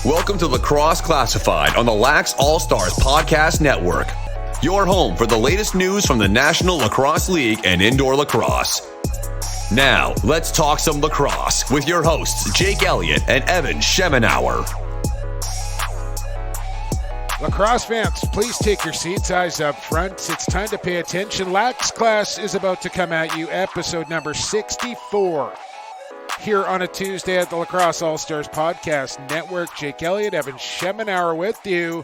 Welcome to Lacrosse Classified on the Lax All-Stars Podcast Network. Your home for the latest news from the National Lacrosse League and indoor lacrosse. Now, let's talk some lacrosse with your hosts, Jake Elliott and Evan Schemenauer. Lacrosse fans, please take your seats, eyes up front. It's time to pay attention. Lax Class is about to come at you, episode number 64. Here on a Tuesday at the Lacrosse All-Stars Podcast Network. Jake Elliott, Evan Schemenauer with you.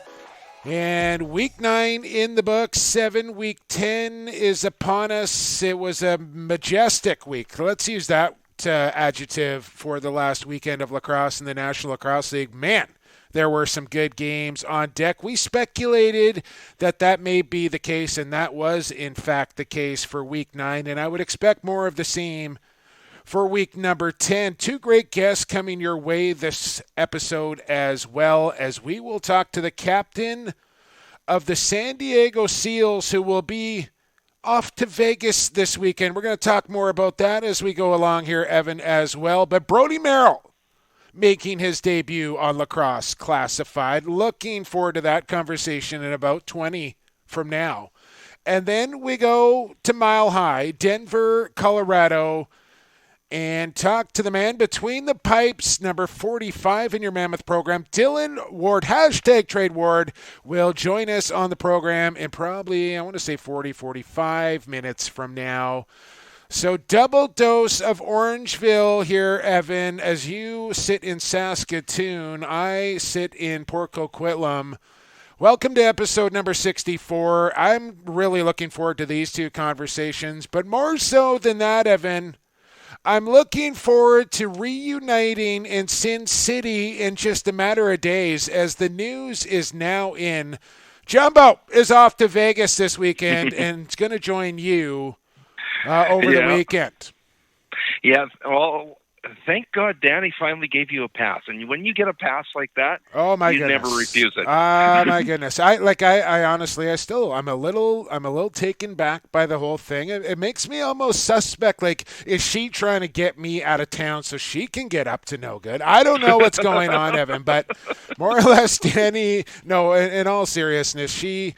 And week 9 in the books, week 10 is upon us. It was a majestic week. Let's use that adjective for the last weekend of lacrosse in the National Lacrosse League. Man, there were some good games on deck. We speculated that may be the case, and that was, in fact, the case for week 9. And I would expect more of the same for week number 10. Two great guests coming your way this episode, as well as we will talk to the captain of the San Diego Seals, who will be off to Vegas this weekend. We're going to talk more about that as we go along here, Evan, as well. But Brodie Merrill making his debut on Lacrosse Classified. Looking forward to that conversation in about 20 from now. And then we go to Mile High, Denver, Colorado, and talk to the man between the pipes, number 45 in your Mammoth program, Dillon Ward, #Trade Ward, will join us on the program in probably, 45 minutes from now. So double dose of Orangeville here, Evan, as you sit in Saskatoon. I sit in Port Coquitlam. Welcome to episode number 64. I'm really looking forward to these two conversations, but more so than that, Evan, I'm looking forward to reuniting in Sin City in just a matter of days, as the news is now in. Jumbo is off to Vegas this weekend and is going to join you over the weekend. Yeah, well, thank God Danny finally gave you a pass. And when you get a pass like that, you never refuse it. My goodness. I honestly, I'm a little taken back by the whole thing. It makes me almost suspect, is she trying to get me out of town so she can get up to no good? I don't know what's going on, Evan, but more or less, Danny, no, in all seriousness, she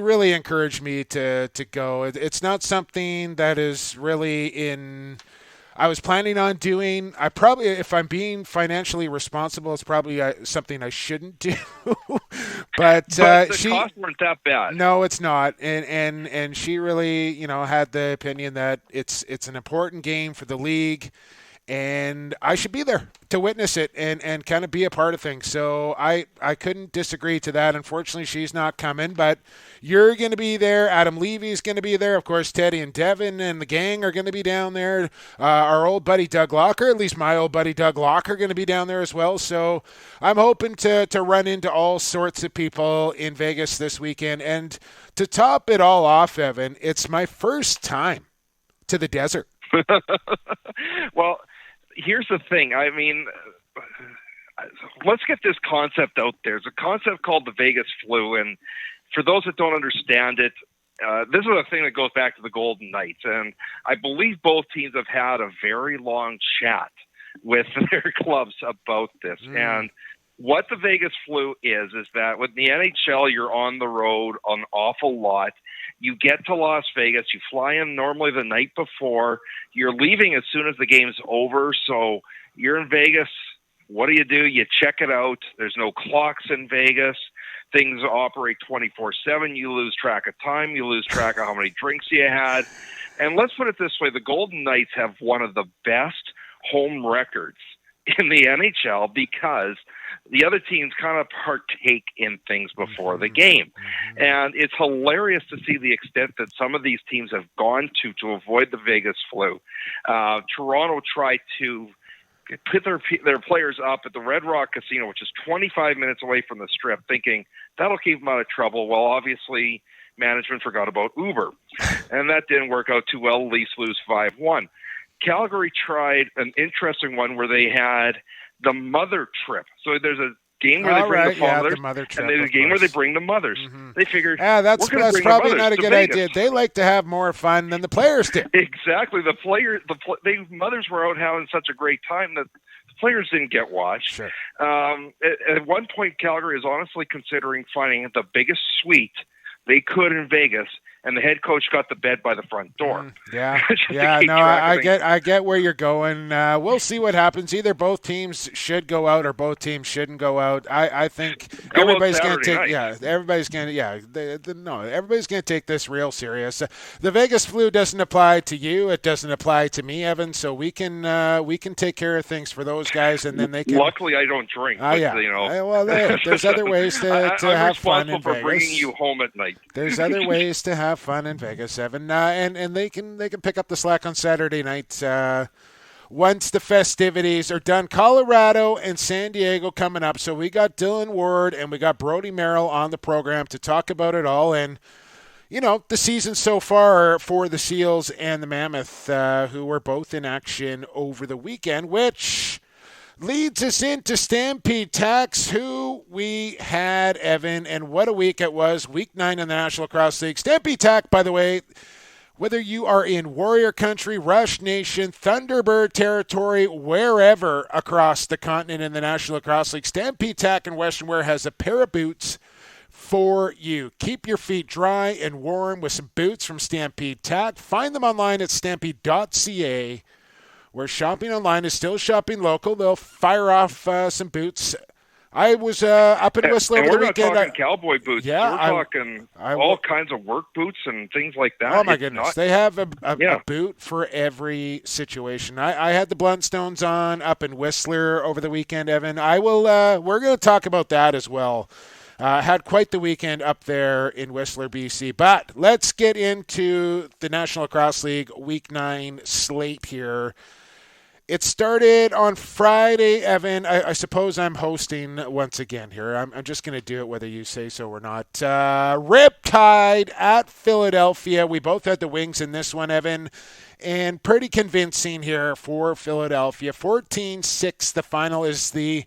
really encouraged me to go. It's not something that is really I was planning on doing. I probably, if I'm being financially responsible, it's probably something I shouldn't do. but the costs weren't that bad. No, it's not. And she really, had the opinion that it's an important game for the league, and I should be there to witness it and kind of be a part of things. So I couldn't disagree to that. Unfortunately, she's not coming, but you're going to be there. Adam Levy's going to be there. Of course, Teddy and Devin and the gang are going to be down there. Our old buddy Doug Locker, at least my old buddy Doug Locker, are going to be down there as well. So I'm hoping to run into all sorts of people in Vegas this weekend. And to top it all off, Evan, it's my first time to the desert. Well, here's the thing. I mean, let's get this concept out there. There's a concept called the Vegas flu, and for those that don't understand it, this is a thing that goes back to the Golden Knights, and I believe both teams have had a very long chat with their clubs about this. And what the Vegas flu is that with the NHL, you're on the road an awful lot. You get to Las Vegas, you fly in normally the night before, you're leaving as soon as the game's over, so you're in Vegas. What do? You check it out. There's no clocks in Vegas. Things operate 24/7. You lose track of time. You lose track of how many drinks you had. And let's put it this way, the Golden Knights have one of the best home records in the NHL because the other teams kind of partake in things before the game. And it's hilarious to see the extent that some of these teams have gone to avoid the Vegas flu. Toronto tried to put their players up at the Red Rock Casino, which is 25 minutes away from the Strip, thinking that'll keep them out of trouble. Well, obviously, management forgot about Uber. And that didn't work out too well. Leafs lose 5-1. Calgary tried an interesting one where they had the mother trip. So there's game where they bring the fathers, the mother trip, and then the game where they bring the mothers. Mm-hmm. They figured, that's probably not a good Vegas. idea. They like to have more fun than the players do. Exactly. The mothers were out having such a great time that the players didn't get watched. Sure. At one point, Calgary is honestly considering finding the biggest suite they could in Vegas, and the head coach got the bed by the front door. I get where you're going. We'll see what happens. Either both teams should go out or both teams shouldn't go out. I think everybody's going to take. Everybody's going to take this real serious. The Vegas flu doesn't apply to you. It doesn't apply to me, Evan. So we can take care of things for those guys, and then they can. Luckily, I don't drink. There's other ways to have fun in Vegas. I'm responsible for bringing you home at night. There's other ways to have fun in Vegas, Evan, and they can pick up the slack on Saturday night once the festivities are done. Colorado and San Diego coming up, so we got Dillon Ward and we got Brodie Merrill on the program to talk about it all, and the season so far for the Seals and the Mammoth, who were both in action over the weekend, which leads us into Stampede Tax, who we had, Evan, and what a week it was. Week 9 in the National Lacrosse League. Stampede Tax, by the way, whether you are in Warrior Country, Rush Nation, Thunderbird territory, wherever across the continent in the National Lacrosse League, Stampede Tack in Western Wear has a pair of boots for you. Keep your feet dry and warm with some boots from Stampede Tack. Find them online at stampede.ca. Where shopping online is still shopping local. They'll fire off some boots. I was up in Whistler over the weekend. We're not talking cowboy boots. Yeah, we're talking all kinds of work boots and things like that. Oh, my goodness. They have a boot for every situation. I had the Bluntstones on up in Whistler over the weekend, Evan. We're going to talk about that as well. Had quite the weekend up there in Whistler, BC. But let's get into the National Lacrosse League Week 9 slate here. It started on Friday, Evan. I suppose I'm hosting once again here. I'm just going to do it whether you say so or not. Riptide at Philadelphia. We both had the Wings in this one, Evan. And pretty convincing here for Philadelphia. 14-6. The final is the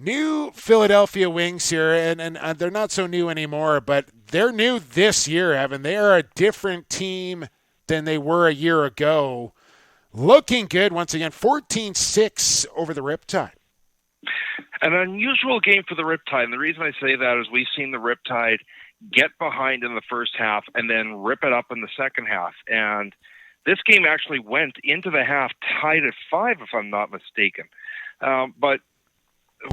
new Philadelphia Wings here. And they're not so new anymore, but they're new this year, Evan. They are a different team than they were a year ago. Looking good once again, 14-6 over the Riptide. An unusual game for the Riptide. And the reason I say that is we've seen the Riptide get behind in the first half and then rip it up in the second half. And this game actually went into the half tied at 5, if I'm not mistaken. But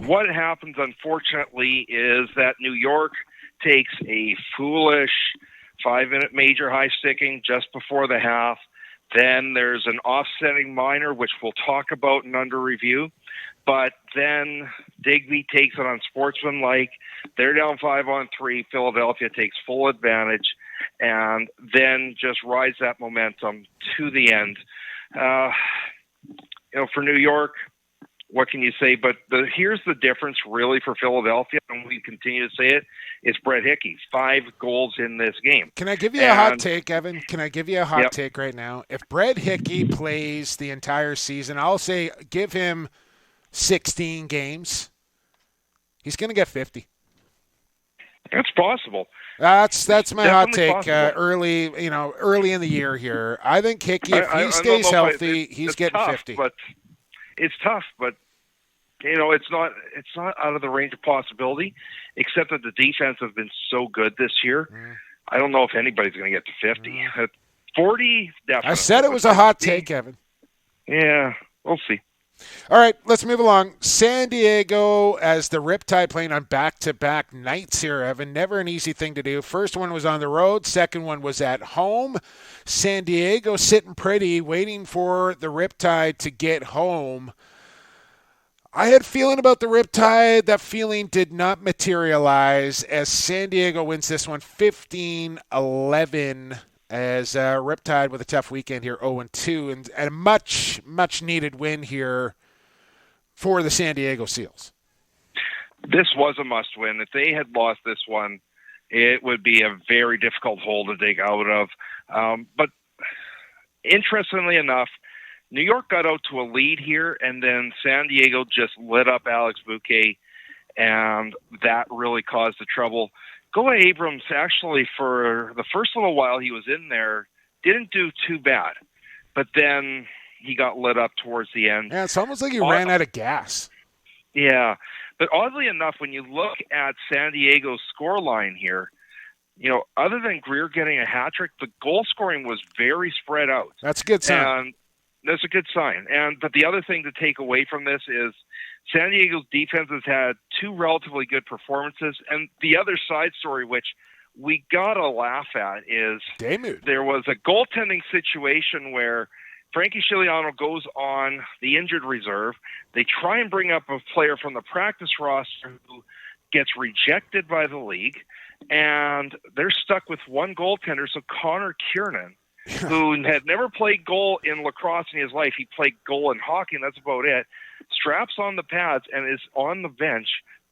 what happens, unfortunately, is that New York takes a foolish 5-minute major high sticking just before the half. Then there's an offsetting minor, which we'll talk about and under review. But then Digby takes it on sportsmanlike. They're down 5-on-3. Philadelphia takes full advantage and then just rides that momentum to the end. For New York, what can you say? But here's the difference really for Philadelphia, and we continue to say it, it's Brett Hickey. 5 goals in this game. Can I give you a hot take, Evan? Can I give you a hot take right now? If Brett Hickey plays the entire season, I'll say give him 16 games. He's going to get 50. That's possible. That's my hot take. Early in the year here. I think Hickey, if he stays healthy, he's getting tough, 50. But it's tough, but it's not out of the range of possibility, except that the defense has been so good this year. I don't know if anybody's going to get to 50. 40, definitely. I said it was a hot take, Evan. Yeah, we'll see. All right, let's move along. San Diego as the Riptide playing on back-to-back nights here, Evan. Never an easy thing to do. First one was on the road. Second one was at home. San Diego sitting pretty, waiting for the Riptide to get home. I had a feeling about the Riptide. That feeling did not materialize as San Diego wins this one 15-11 as Riptide with a tough weekend here, 0-2, and a much, much needed win here for the San Diego Seals. This was a must-win. If they had lost this one, it would be a very difficult hole to dig out of. But interestingly enough, New York got out to a lead here, and then San Diego just lit up Alex Bouquet and that really caused the trouble. Goa Abrams, actually, for the first little while he was in there, didn't do too bad. But then he got lit up towards the end. Yeah, it's almost like he ran out of gas. Yeah. But oddly enough, when you look at San Diego's scoreline here, other than Greer getting a hat trick, the goal scoring was very spread out. That's a good sign. And that's a good sign. But the other thing to take away from this is San Diego's defense has had two relatively good performances. And the other side story, which we got to laugh at, is there was a goaltending situation where Frankie Chiliano goes on the injured reserve. They try and bring up a player from the practice roster who gets rejected by the league, and they're stuck with one goaltender. So Connor Kiernan, who had never played goal in lacrosse in his life, he played goal in hockey, and that's about it, straps on the pads and is on the bench,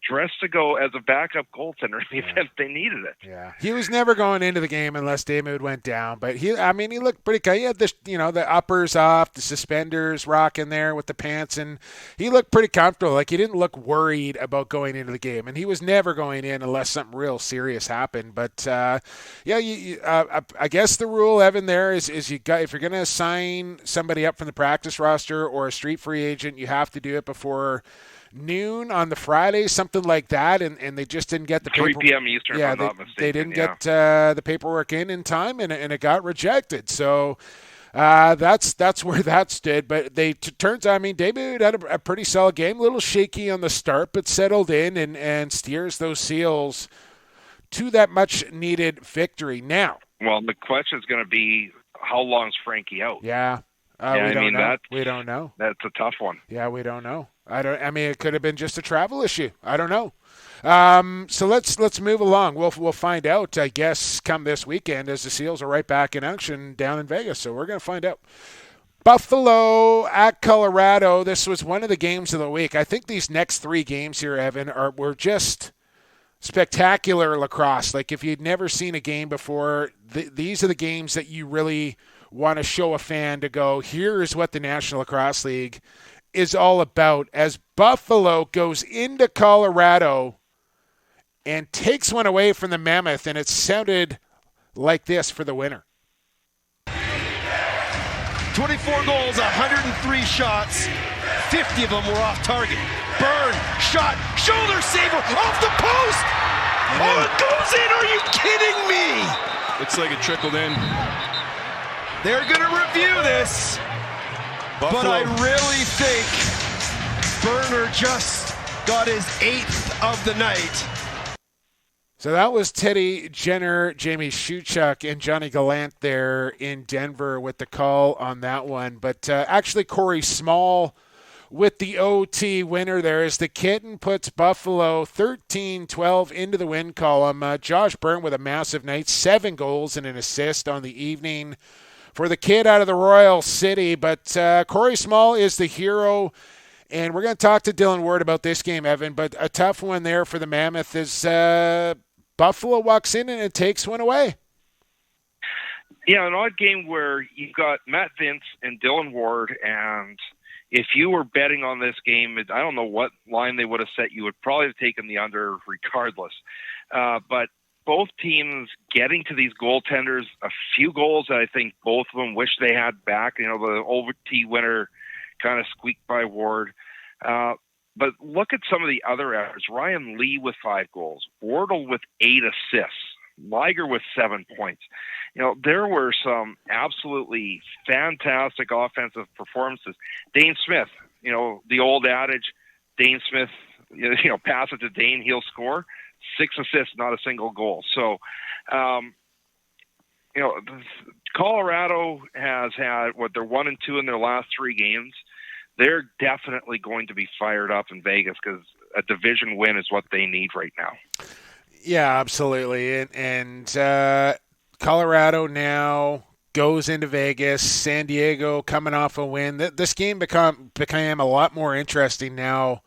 dressed to go as a backup goaltender in the event they needed it. Yeah, he was never going into the game unless Damoud went down. But he looked pretty good. He had the uppers off, the suspenders rocking there with the pants, and he looked pretty comfortable. Like, he didn't look worried about going into the game, and he was never going in unless something real serious happened. But I guess the rule, Evan, there is if you're going to sign somebody up from the practice roster or a street free agent, you have to do it before noon on the Friday, something like that, and they just didn't get the 3 p.m. Eastern, if I'm not mistaken. They didn't get the paperwork in time, and it got rejected. So that's where that stood. But turns out, Damoud had a pretty solid game, a little shaky on the start, but settled in and steers those Seals to that much-needed victory. Now, well, the question is going to be, how long's Frankie out? Yeah. We don't know. That's a tough one. Yeah, we don't know. It could have been just a travel issue. I don't know. So let's move along. We'll find out, I guess, come this weekend, as the Seals are right back in action down in Vegas. So we're going to find out. Buffalo at Colorado. This was one of the games of the week. I think these next three games here, Evan, were just spectacular lacrosse. Like, if you'd never seen a game before, these are the games that you really want to show a fan to go, here is what the National Lacrosse League is all about, as Buffalo goes into Colorado and takes one away from the Mammoth, and it sounded like this for the winner. 24 goals, 103 shots, 50 of them were off target. Burn, shot, shoulder saver, off the post! Oh, it goes in! Are you kidding me? Looks like it trickled in. They're going to review this, Buffalo. But I really think Burner just got his 8th of the night. So that was Teddy Jenner, Jamie Shuchuk, and Johnny Gallant there in Denver with the call on that one. But actually, Corey Small with the OT winner there, as the Kitten puts Buffalo 13-12 into the win column. Josh Byrne with a massive night, 7 goals and an assist on the evening for the kid out of the Royal City. But Corey Small is the hero, and we're going to talk to Dillon Ward about this game, Evan. But a tough one there for the Mammoth is Buffalo walks in and it takes one away. Yeah, an odd game where you've got Matt Vince and Dillon Ward, and if you were betting on this game, I don't know what line they would have set. You would probably have taken the under regardless. But both teams getting to these goaltenders, a few goals that I think both of them wish they had back. The OT winner kind of squeaked by Ward. But look at some of the other efforts. Ryan Lee with 5 goals, Wardle with 8 assists, Liger with 7 points. There were some absolutely fantastic offensive performances. Dane Smith, the old adage, Dane Smith, pass it to Dane, he'll score. 6 assists, not a single goal. So, Colorado has had they're 1-2 in their last 3 games. They're definitely going to be fired up in Vegas because a division win is what they need right now. Yeah, absolutely. And Colorado now goes into Vegas. San Diego coming off a win. This game became a lot more interesting now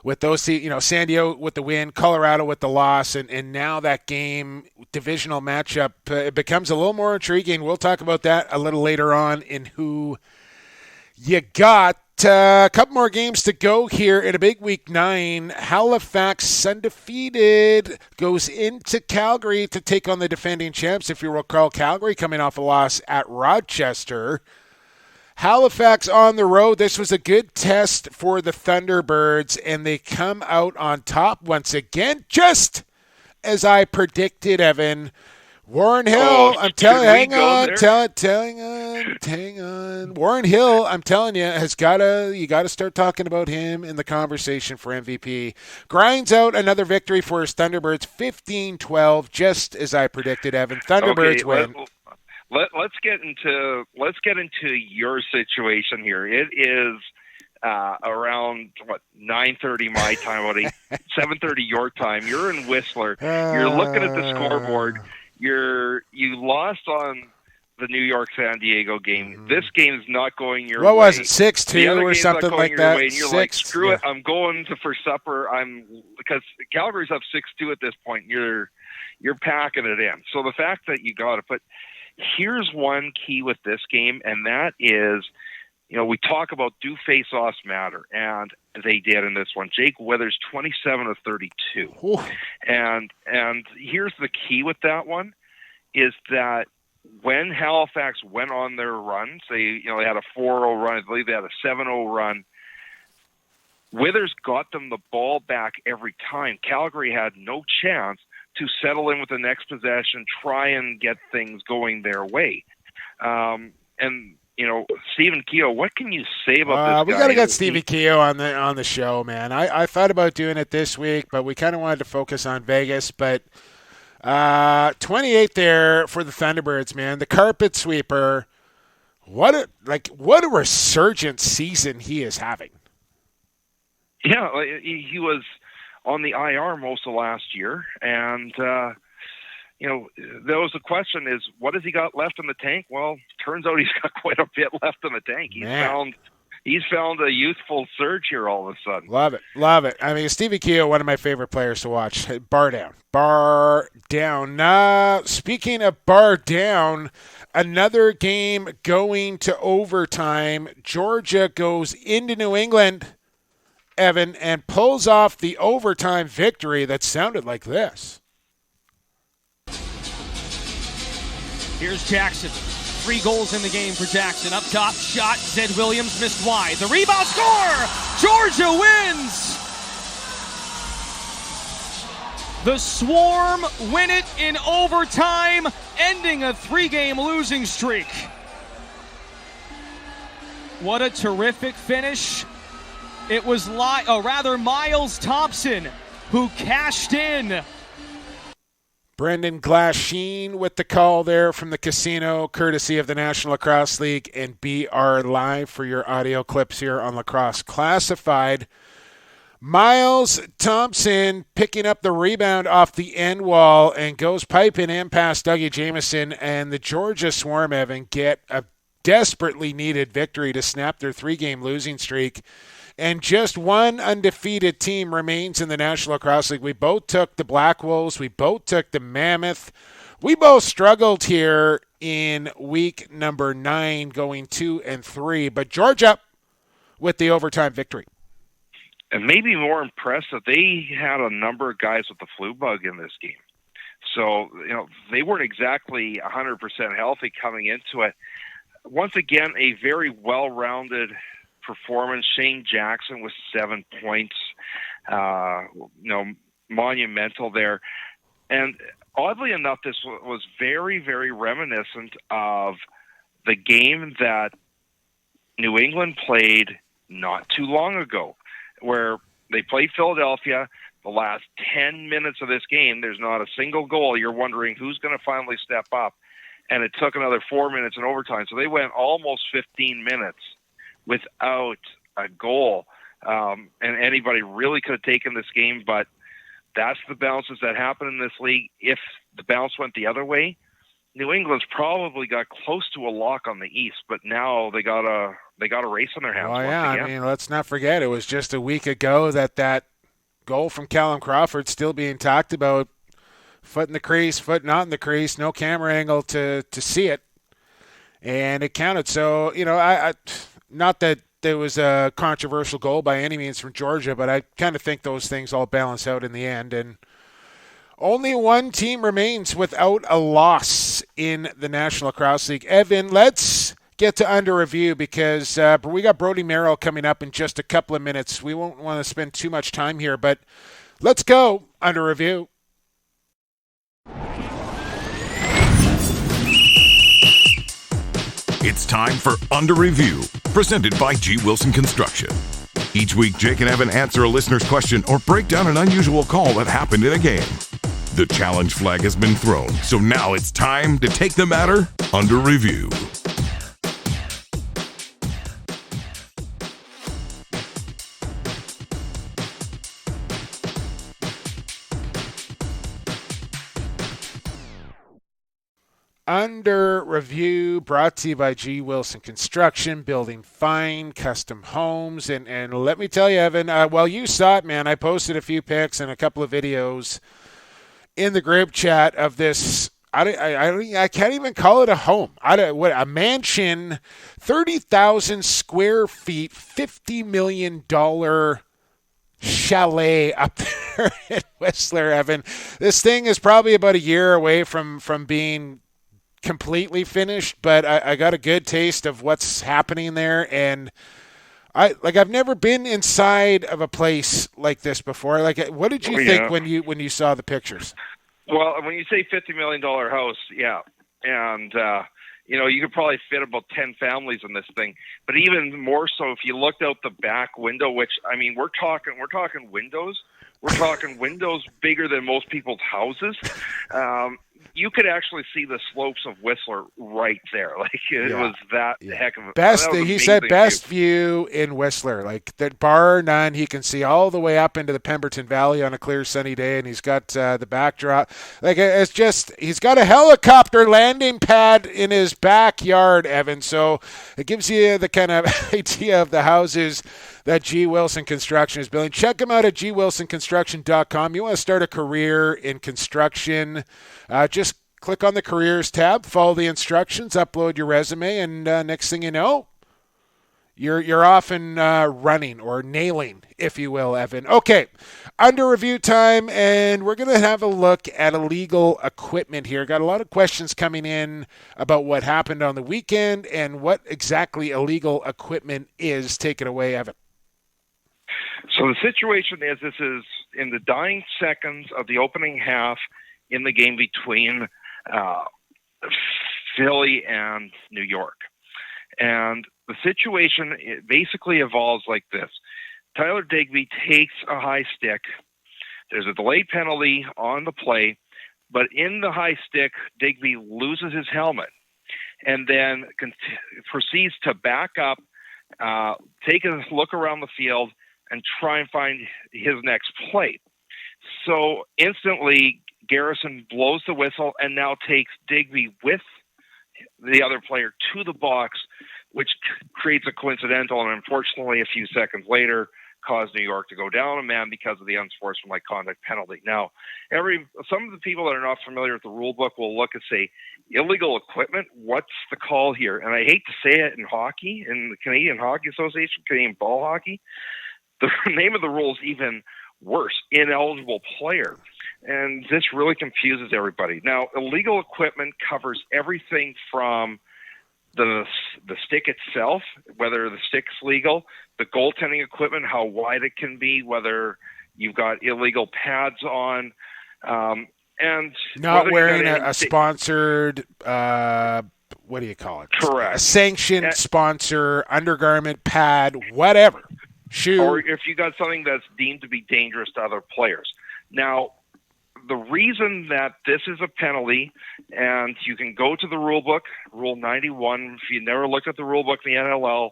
with those, San Diego with the win, Colorado with the loss, and now that game, divisional matchup, it becomes a little more intriguing. We'll talk about that a little later on in who you got. a couple more games to go here in a big week 9. Halifax, undefeated, goes into Calgary to take on the defending champs. If you recall, Calgary coming off a loss at Rochester. Halifax on the road. This was a good test for the Thunderbirds, and they come out on top once again, just as I predicted, Evan. Warren Hill, I'm telling you, hang on. Warren Hill, I'm telling you, you got to start talking about him in the conversation for MVP. Grinds out another victory for his Thunderbirds, 15-12, just as I predicted, Evan. Thunderbirds win. Let's get into your situation here. It is around 9:30 my time, about 7:30 your time. You're in Whistler. You're looking at the scoreboard. You lost on the New York San Diego game. Mm-hmm. This game is not going your way. What was it, 6-2 or something like that? And you're like, screw it, I'm going for supper. Because Calgary's up 6-2 at this point. You're packing it in. So the fact that you got it, but here's one key with this game, and that is, we talk about do face-offs matter, and they did in this one. Jake Withers, 27 of 32. Ooh. And here's the key with that one, is that when Halifax went on their runs, they had a 4-0 run, I believe they had a 7-0 run, Withers got them the ball back every time. Calgary had no chance to settle in with the next possession, try and get things going their way. Stephen Keogh, what can you say about this guy? We got to get Stevie Keogh on the show, man. I thought about doing it this week, but we kind of wanted to focus on Vegas. But 28 there for the Thunderbirds, man. The carpet sweeper. What a resurgent season he is having. Yeah, he was on the IR most of last year, and there was the question is, what has he got left in the tank? Well, turns out he's got quite a bit left in the tank. He's found a youthful surge here all of a sudden. Love it. I mean, Stevie Keogh, one of my favorite players to watch. Bar down. Speaking of bar down, another game going to overtime. Georgia goes into New England, Evan, and pulls off the overtime victory that sounded like this. Here's Jackson. 3 goals in the game for Jackson. Up top, shot. Zed Williams missed wide. The rebound, score! Georgia wins! The Swarm win it in overtime, ending a 3-game losing streak. What a terrific finish. It was Miles Thompson who cashed in. Brendan Glasheen with the call there from the casino, courtesy of the National Lacrosse League and BR Live for your audio clips here on Lacrosse Classified. Miles Thompson picking up the rebound off the end wall and goes piping in past Dougie Jamieson, and the Georgia Swarm, Evan, get a desperately needed victory to snap their 3-game losing streak. And just one undefeated team remains in the National Lacrosse League. We both took the Black Wolves. We both took the Mammoth. We both struggled here in week number 9, going 2-3. But Georgia with the overtime victory. And maybe more impressive, they had a number of guys with the flu bug in this game. So, they weren't exactly 100% healthy coming into it. Once again, a very well-rounded performance. Shane Jackson with 7 points, monumental there. And oddly enough, this was very, very reminiscent of the game that New England played not too long ago, where they played Philadelphia. The last 10 minutes of this game, there's not a single goal. You're wondering who's going to finally step up. And it took another 4 minutes in overtime. So they went almost 15 minutes without a goal. And anybody really could have taken this game, but that's the bounces that happen in this league. If the bounce went the other way, New England's probably got close to a lock on the East, but now they got a race on their hands. Oh, yeah. Once again. I mean, let's not forget, it was just a week ago that goal from Callum Crawford still being talked about. Foot in the crease, foot not in the crease, no camera angle to see it. And it counted. So, I not that there was a controversial goal by any means from Georgia, but I kind of think those things all balance out in the end. And only one team remains without a loss in the National Lacrosse League. Evan, let's get to under review because we got Brodie Merrill coming up in just a couple of minutes. We won't want to spend too much time here, but let's go under review. It's time for Under Review, presented by G. Wilson Construction. Each week, Jake and Evan answer a listener's question or break down an unusual call that happened in a game. The challenge flag has been thrown, so now it's time to take the matter under review. Under Review, brought to you by G. Wilson Construction, building fine custom homes. And let me tell you, Evan, well, you saw it, man. I posted a few pics and a couple of videos in the group chat of this. I can't even call it a home. A mansion, 30,000 square feet, $50 million chalet up there in Whistler, Evan. This thing is probably about a year away from being completely finished, but I got a good taste of what's happening there, and I've never been inside of a place like this before. Like, what did you think when you saw the pictures? Well, when you say $50 million house, yeah, and you could probably fit about 10 families in this thing. But even more so, if you looked out the back window, which I mean, we're talking windows. We're talking windows bigger than most people's houses. You could actually see the slopes of Whistler right there. Like it was that heck of a best. He said best view in Whistler. Like that, bar none. He can see all the way up into the Pemberton Valley on a clear sunny day, and he's got the backdrop. Like it's just he's got a helicopter landing pad in his backyard, Evan. So it gives you the kind of idea of the houses that G. Wilson Construction is building. Check them out at gwilsonconstruction.com. You want to start a career in construction, just click on the careers tab, follow the instructions, upload your resume, and next thing you know, you're off and running or nailing, if you will, Evan. Okay, under review time, and we're going to have a look at illegal equipment here. Got a lot of questions coming in about what happened on the weekend and what exactly illegal equipment is. Take it away, Evan. So the situation is, this is in the dying seconds of the opening half in the game between Philly and New York. And the situation basically evolves like this. Tyler Digby takes a high stick. There's a delayed penalty on the play, but in the high stick, Digby loses his helmet and then proceeds to back up, take a look around the field, and try and find his next play. So instantly, Garrison blows the whistle and now takes Digby with the other player to the box, which creates a coincidental and unfortunately a few seconds later caused New York to go down a man because of the unsportsmanlike conduct penalty. Now, some of the people that are not familiar with the rule book will look and say, illegal equipment, what's the call here? And I hate to say it in hockey, in the Canadian Hockey Association, Canadian Ball Hockey, the name of the rule is even worse, ineligible player. And this really confuses everybody. Now, illegal equipment covers everything from the stick itself, whether the stick's legal, the goaltending equipment, how wide it can be, whether you've got illegal pads on, and not wearing a sponsored, what do you call it? Correct. A sanctioned sponsor, undergarment, pad, whatever. Shoe. Or if you got something that's deemed to be dangerous to other players. Now, the reason that this is a penalty, and you can go to the rule book, Rule 91. If you never looked at the rule book in the NLL,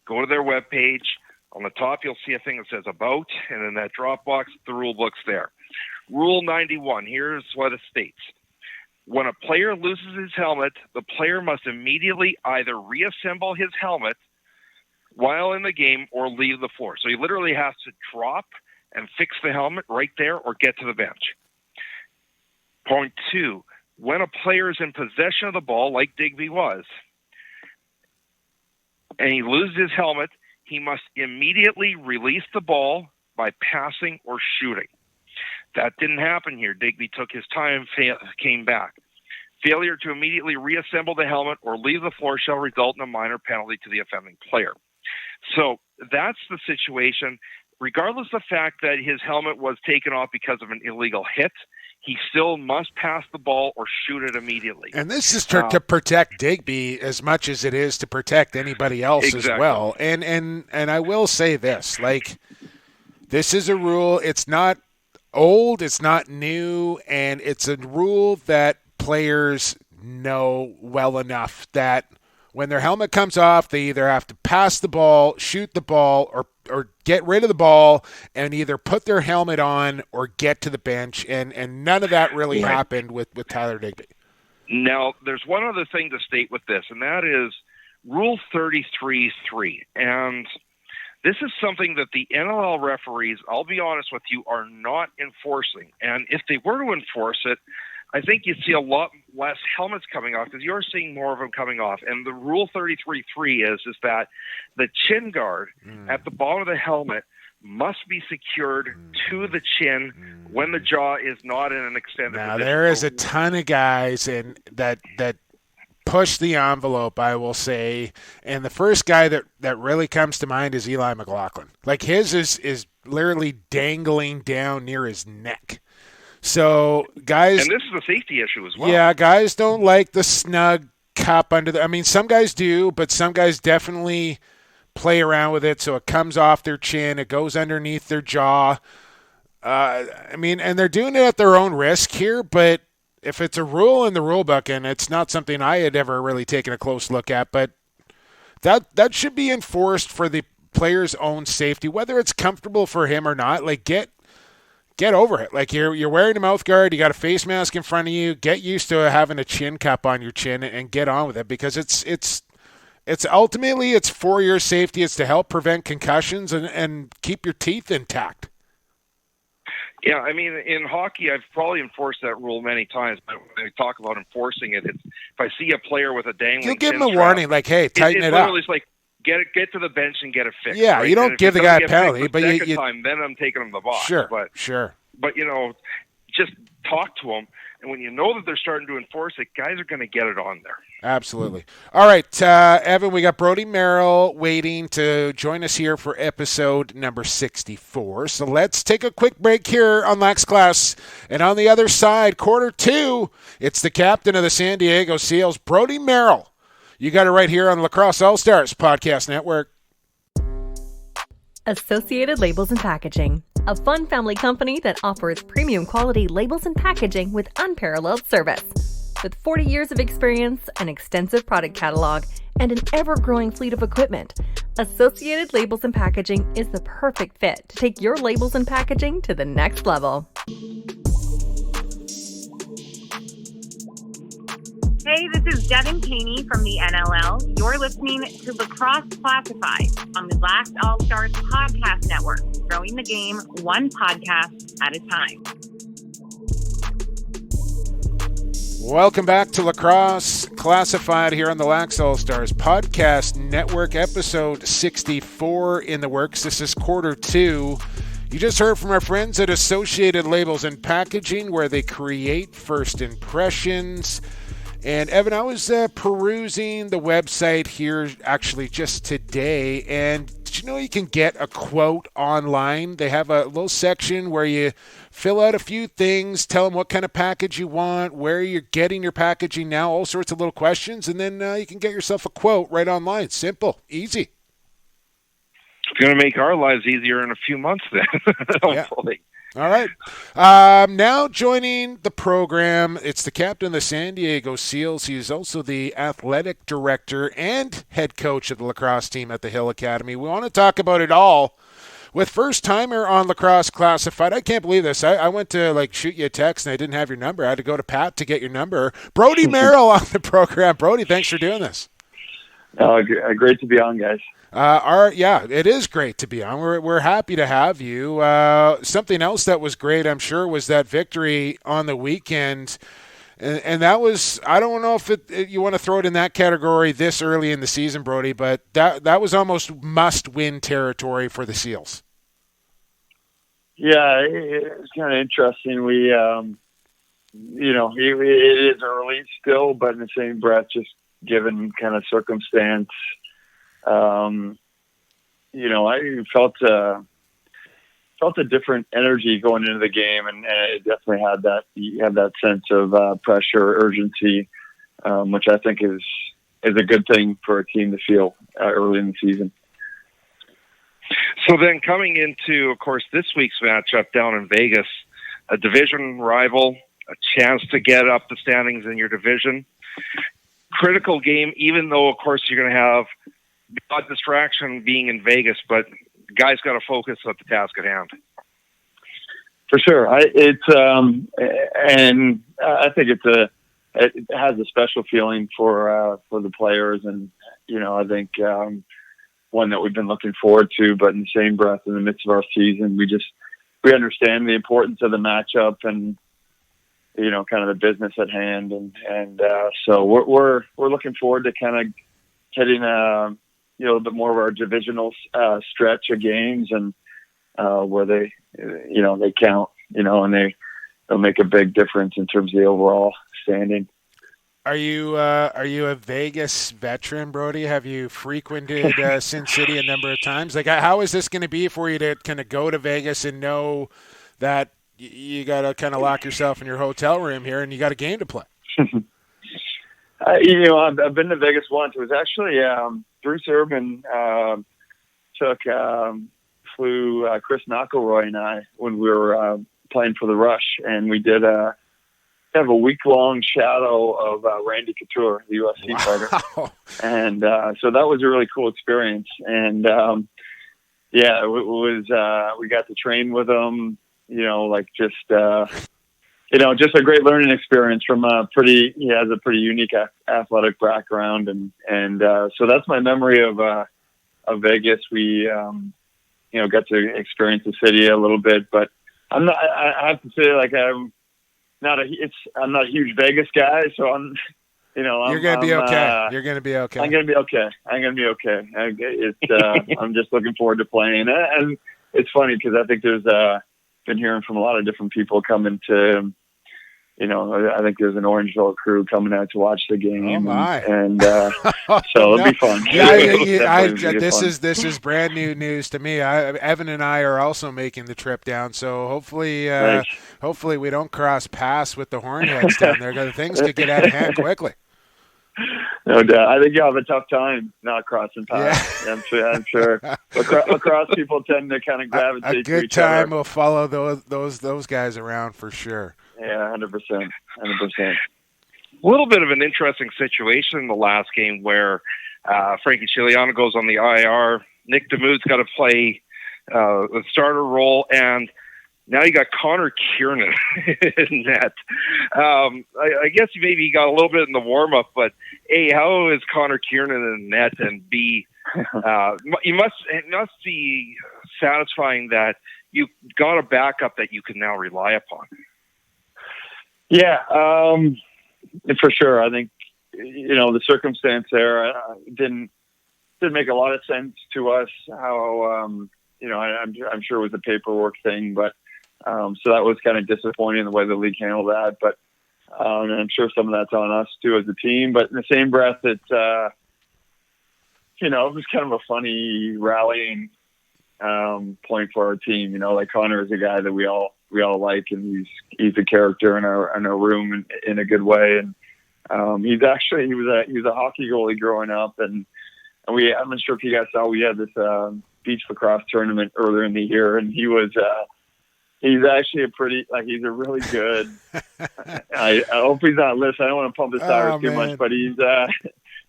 go to their webpage. On the top, you'll see a thing that says About, and in that drop box, the rule book's there. Rule 91, here's what it states. When a player loses his helmet, the player must immediately either reassemble his helmet while in the game or leave the floor. So he literally has to drop and fix the helmet right there or get to the bench. Point 2, when a player is in possession of the ball, like Digby was, and he loses his helmet, he must immediately release the ball by passing or shooting. That didn't happen here. Digby took his time, came back. Failure to immediately reassemble the helmet or leave the floor shall result in a minor penalty to the offending player. So that's the situation. Regardless of the fact that his helmet was taken off because of an illegal hit, he still must pass the ball or shoot it immediately. And this is to protect Digby as much as it is to protect anybody else as well. And I will say this, like, this is a rule. It's not old, it's not new, and it's a rule that players know well enough that when their helmet comes off, they either have to pass the ball, shoot the ball, or get rid of the ball and either put their helmet on or get to the bench. And none of that really happened with Tyler Digby. Now, there's one other thing to state with this, and that is Rule 33.3. And this is something that the NLL referees, I'll be honest with you, are not enforcing. And if they were to enforce it, I think you'd see a lot less helmets coming off because you're seeing more of them coming off. And the Rule 33.3 is that the chin guard at the bottom of the helmet must be secured to the chin when the jaw is not in an extended position. Now, there is a ton of guys that push the envelope, I will say. And the first guy that really comes to mind is Eli McLaughlin. Like, his is literally dangling down near his neck. So, guys... And this is a safety issue as well. Yeah, guys don't like the snug cup under the... I mean, some guys do, but some guys definitely play around with it so it comes off their chin, it goes underneath their jaw. I mean, and they're doing it at their own risk here, but if it's a rule in the rule book, and it's not something I had ever really taken a close look at, but that should be enforced for the player's own safety, whether it's comfortable for him or not. Like, get over it. Like, you're wearing a mouth guard, you got a face mask in front of you, get used to having a chin cup on your chin and get on with it, because it's ultimately it's for your safety. It's to help prevent concussions and keep your teeth intact. Yeah, I mean, in hockey, I've probably enforced that rule many times, but when I talk about enforcing it, if I see a player with a dangling you'll give chin him a strap, warning, like, hey, tighten it up. It's like, get to the bench and get it fixed. Yeah, right? you don't give the guy a penalty, but you time, then I'm taking him the box. Sure. But just talk to them, and when you know that they're starting to enforce it, guys are going to get it on there. Absolutely. All right, Evan, we got Brodie Merrill waiting to join us here for episode number 64. So let's take a quick break here on Lax Class. And on the other side, quarter two, it's the captain of the San Diego Seals, Brodie Merrill. You got it right here on Lacrosse All-Stars Podcast Network. Associated Labels and Packaging, a fun family company that offers premium quality labels and packaging with unparalleled service. With 40 years of experience, an extensive product catalog, and an ever-growing fleet of equipment, Associated Labels and Packaging is the perfect fit to take your labels and packaging to the next level. Hey, this is Devin Caney from the NLL. You're listening to Lacrosse Classified on the Lax All-Stars Podcast Network, growing the game one podcast at a time. Welcome back to Lacrosse Classified here on the Lax All-Stars Podcast Network, episode 64 in the works. This is quarter two. You just heard from our friends at Associated Labels and Packaging, where they create first impressions. And Evan, I was perusing the website here actually just today, and did you know you can get a quote online? They have a little section where you fill out a few things, tell them what kind of package you want, where you're getting your packaging now, all sorts of little questions, and then you can get yourself a quote right online. Simple, easy. It's going to make our lives easier in a few months then, hopefully. Yeah. All right. Now joining the program, it's the captain of the San Diego Seals. He's also the athletic director and head coach of the lacrosse team at the Hill Academy. We want to talk about it all with first-timer on Lacrosse Classified. I can't believe this. I went to shoot you a text and I didn't have your number. I had to go to Pat to get your number. Brodie Merrill on the program. Brodie, thanks for doing this. Great to be on, guys. It is great to be on. We're happy to have you. Something else that was great, I'm sure, was that victory on the weekend. And that was, I don't know if you want to throw it in that category this early in the season, Brodie, but that was almost must-win territory for the Seals. Yeah, it's kind of interesting. We, it is early still, but in the same breath, just given kind of circumstance, I felt a different energy going into the game, and it definitely had that. You had that sense of pressure, urgency, which I think is a good thing for a team to feel early in the season. So then, coming into, of course, this week's matchup down in Vegas, a division rival, a chance to get up the standings in your division. Critical game, even though, of course, you're going to have a distraction being in Vegas, but guys got to focus on the task at hand. For sure. I think it has a special feeling for the players, and I think one that we've been looking forward to. But in the same breath, in the midst of our season, we understand the importance of the matchup and kind of the business at hand, and so we're looking forward to kind of hitting a little bit more of our divisional stretch of games, and where they count, and they'll make a big difference in terms of the overall standing. Are you a Vegas veteran, Brodie? Have you frequented Sin City a number of times? Like, how is this going to be for you to kind of go to Vegas and know that you got to kind of lock yourself in your hotel room here and you got a game to play? I've been to Vegas once. It was actually Bruce Urban flew Chris McElroy and I when we were playing for the Rush, and we did have a week-long shadow of Randy Couture, the UFC fighter. And so that was a really cool experience. And it was we got to train with him, just a great learning experience from he has a pretty unique athletic background. And so that's my memory of Vegas. We, got to experience the city a little bit, but I have to say, like, I'm not a huge Vegas guy. So I'm you're going to be okay. You're going to be okay. I'm going to be okay. I'm just looking forward to playing. And it's funny because I think there's been hearing from a lot of different people coming to, I think there's an Orangeville crew coming out to watch the game. Oh my! And so it'll be fun. This is brand new news to me. Evan and I are also making the trip down, so hopefully we don't cross paths with the Hornheads down there, because things could get out of hand quickly. No doubt. I think you'll have a tough time not crossing paths. Yeah. I'm sure. Lacrosse people tend to kind of gravitate to each other. A good time will follow those guys around for sure. Yeah, 100%. A little bit of an interesting situation in the last game where Frankie Chiliano goes on the IR. Nick DeMuth's got to play the starter role, and now you got Connor Kiernan in net. I guess maybe he got a little bit in the warm-up, but A, how is Connor Kiernan in net? And B, it must be satisfying that you got a backup that you can now rely upon. Yeah, for sure. I think, the circumstance there didn't make a lot of sense to us. How, I'm sure it was a paperwork thing, but so that was kind of disappointing the way the league handled that. But and I'm sure some of that's on us too as a team. But in the same breath, it was kind of a funny rallying point for our team. Like Connor is a guy that we all like, and he's a character in our room in a good way. And he was a hockey goalie growing up, and I'm not sure if you guys saw, we had this beach lacrosse tournament earlier in the year, and he's actually he's a really good. I hope he's not listening. I don't want to pump his tires too much, but he's a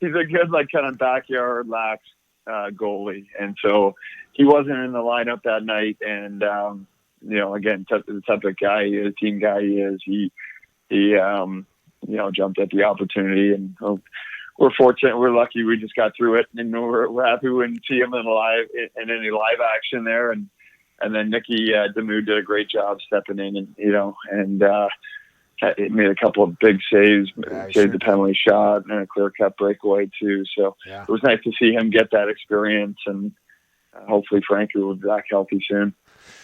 good kind of backyard lax goalie, and so he wasn't in the lineup that night. And again, the type of guy he is, team guy he is, he jumped at the opportunity, and we're fortunate. We're lucky we just got through it, and we're happy we didn't see him in any live action there. And then Nicky DeMuth did a great job stepping in, and he made a couple of big saves, saved the penalty shot, and a clear-cut breakaway too. So it was nice to see him get that experience, and hopefully Frankie will be back healthy soon.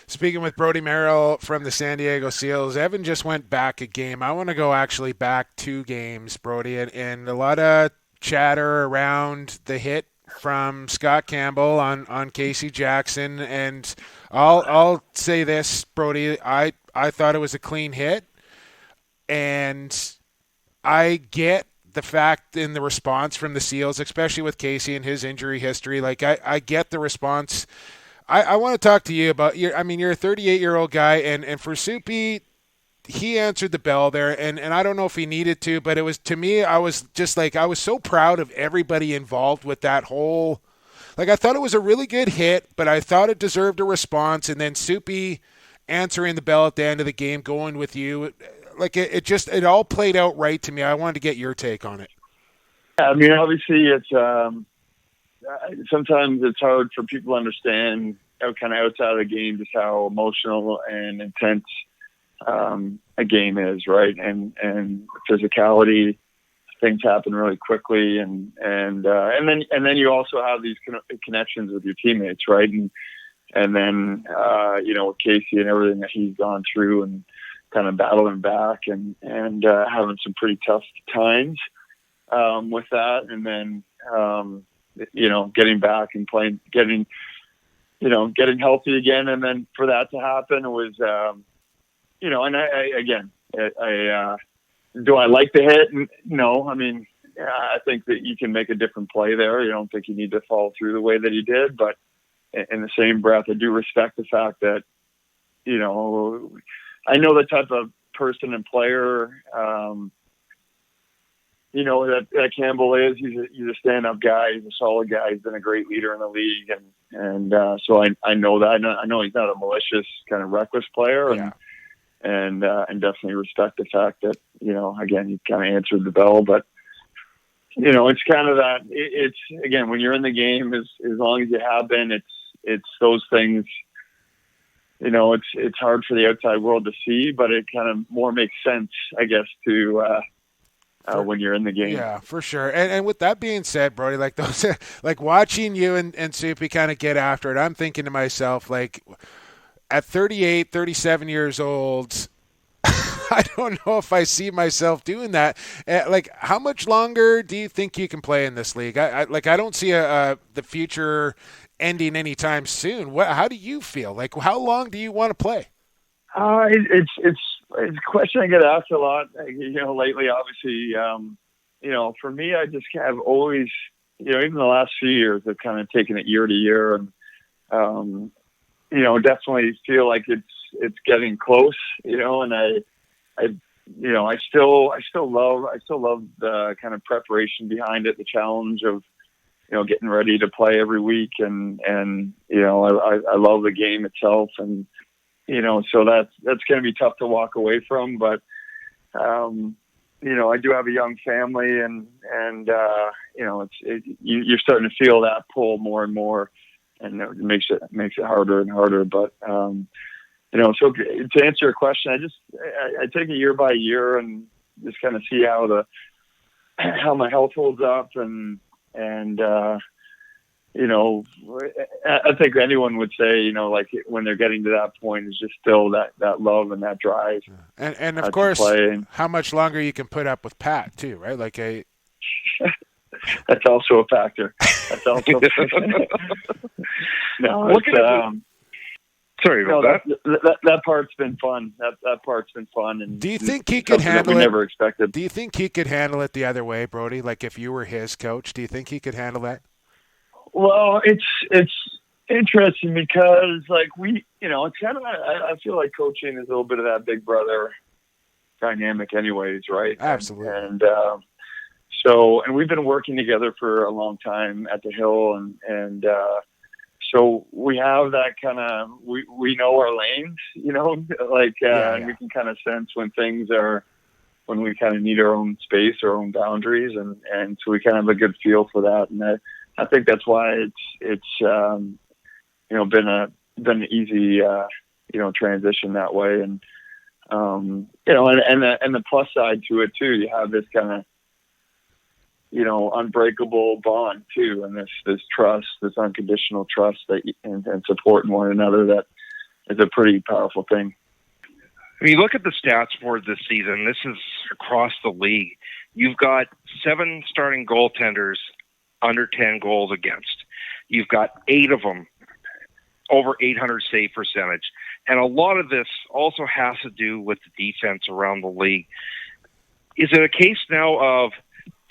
Speaking with Brodie Merrill from the San Diego Seals, Evan just went back a game. I want to go actually back 2 games, Brodie, and a lot of chatter around the hit from Scott Campbell on Casey Jackson. And I'll say this, Brodie, I thought it was a clean hit, and I get the fact in the response from the Seals, especially with Casey and his injury history. Like I get the response. I want to talk to you about you're a 38-year-old guy, and for Soupy, he answered the bell there, and I don't know if he needed to, but it was, to me, I was just like, I was so proud of everybody involved with that whole, like, I thought it was a really good hit, but I thought it deserved a response, and then Soupy answering the bell at the end of the game, going with you, like, it all played out right to me. I wanted to get your take on it. Yeah, I mean, obviously it's, sometimes it's hard for people to understand kind of outside of the game just how emotional and intense a game is, right? And physicality, things happen really quickly, and then you also have these connections with your teammates, right? And then with Casey and everything that he's gone through, and kind of battling back and having some pretty tough times with that, and then getting back and playing, getting healthy again, and then for that to happen, it was, and do I like the hit? No, I mean, I think that you can make a different play there. You don't think you need to follow through the way that he did, but in the same breath, I do respect the fact that, I know the type of person and player, that Campbell is. He's a stand-up guy. He's a solid guy. He's been a great leader in the league, and so I know that. I know he's not a malicious, kind of reckless player, and definitely respect the fact that again, he kind of answered the bell. But it's kind of that. It's again, when you're in the game, as long as you have been, it's those things. It's hard for the outside world to see, but it kind of more makes sense, I guess, to. When you're in the game. Yeah, for sure. And with that being said, Brodie, like those, like watching you and Soupy kind of get after it, I'm thinking to myself, like, at 38, 37 years old, I don't know if I see myself doing that. Like, how much longer do you think you can play in this league? I don't see the future ending anytime soon. How do you feel? Like, how long do you want to play? It's a question I get asked a lot, lately, obviously. For me, I just have always, even the last few years, I've kind of taken it year to year, and, definitely feel like it's getting close, and I still love the kind of preparation behind it, the challenge of, getting ready to play every week. And I love the game itself, and, so that's going to be tough to walk away from, but, I do have a young family, and you're starting to feel that pull more and more, and it makes it harder and harder. But, so to answer your question, I take it year by year and just kind of see how my health holds up, and I think anyone would say, like when they're getting to that point, is just still that love and that drive. And of course, how much longer you can put up with Pat too, right? Like that's also a factor. That's also no. Sorry about that. That part's been fun. That part's been fun. And do you think he could handle it? Never expected. Do you think he could handle it the other way, Brodie? Like if you were his coach, do you think he could handle that? Well, it's interesting because, like, it's kind of, I feel like coaching is a little bit of that big brother dynamic anyways, right? Absolutely. And and we've been working together for a long time at the Hill, and so we have that kind of, we know our lanes, and we can kind of sense when we kind of need our own space, our own boundaries, and so we kind of have a good feel for that. And I think that's why it's been an easy transition that way, and and the plus side to it too, you have this kind of, unbreakable bond too, and this trust, this unconditional trust and support in one another that is a pretty powerful thing. When you look at the stats for this season, this is across the league. You've got 7 starting goaltenders under 10 goals against. You've got 8 of them over 800 save percentage. And a lot of this also has to do with the defense around the league. Is it a case now of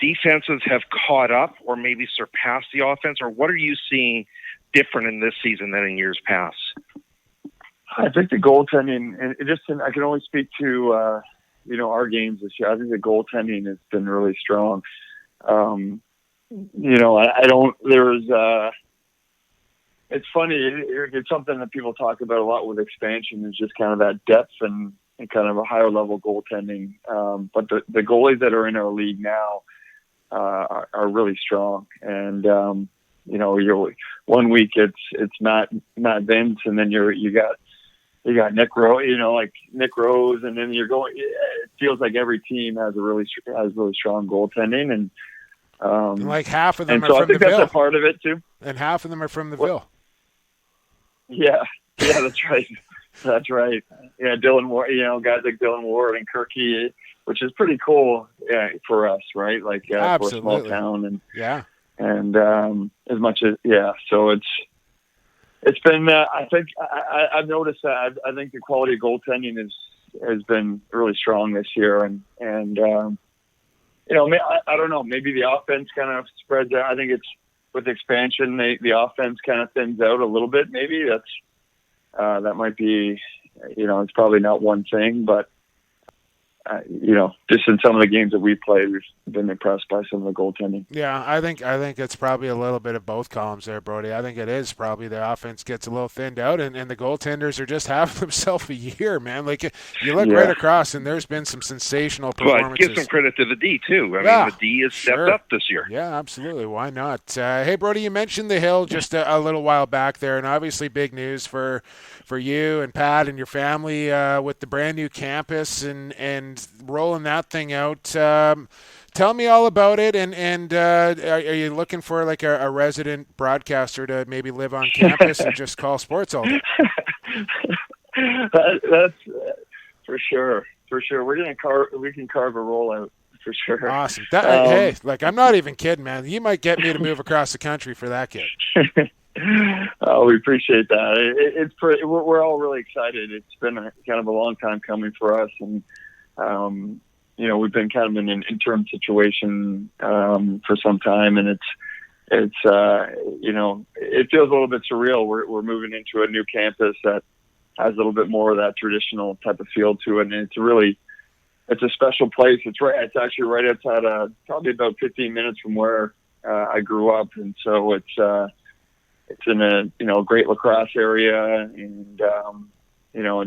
defenses have caught up or maybe surpassed the offense, or what are you seeing different in this season than in years past? I think the goaltending, and I can only speak to, our games this year. I think the goaltending has been really strong. It's funny. It's something that people talk about a lot with expansion is just kind of that depth and kind of a higher level goaltending. But the goalies that are in our league now are really strong. And, you're 1 week it's not Vince, and then you got Nick Rose, like Nick Rose, and then you're going. It feels like every team has really strong goaltending, and like half of them are so from I think the Ville. that's a part of it too. And half of them are from the Ville. Yeah, that's right. That's right. Yeah, Dillon Ward, guys like Dillon Ward and Kirky, which is pretty cool for us, right? Like for a small town, and as much as so it's been. I think I've noticed that. I think the quality of goaltending has been really strong this year, and I don't know. Maybe the offense kind of spreads out. I think it's with expansion, the offense kind of thins out a little bit. Maybe that might be. It's probably not one thing, but just in some of the games that we played, we've been impressed by some of the goaltending. Yeah, I think it's probably a little bit of both columns there, Brodie. I think it is probably the offense gets a little thinned out, and the goaltenders are just having themselves a year, man. Like, you look right across, and there's been some sensational performances. But give some credit to the D, too. I mean, the D has stepped up this year. Yeah, absolutely. Why not? Hey, Brodie, you mentioned the Hill just a little while back there, and obviously big news for you and Pat and your family with the brand new campus and rolling that thing out. Tell me all about it, and are you looking for like a resident broadcaster to maybe live on campus and just call sports all day? That's for sure. For sure. We can carve a roll out for sure. Awesome. Hey, like, I'm not even kidding, man. You might get me to move across the country for that kid. Oh, we appreciate that. We're all really excited. It's been kind of a long time coming for us, and we've been kind of in an interim situation for some time, and it feels a little bit surreal. We're moving into a new campus that has a little bit more of that traditional type of feel to it, and it's a special place. It's actually right outside, probably about 15 minutes from where I grew up, and so it's in a great lacrosse area, and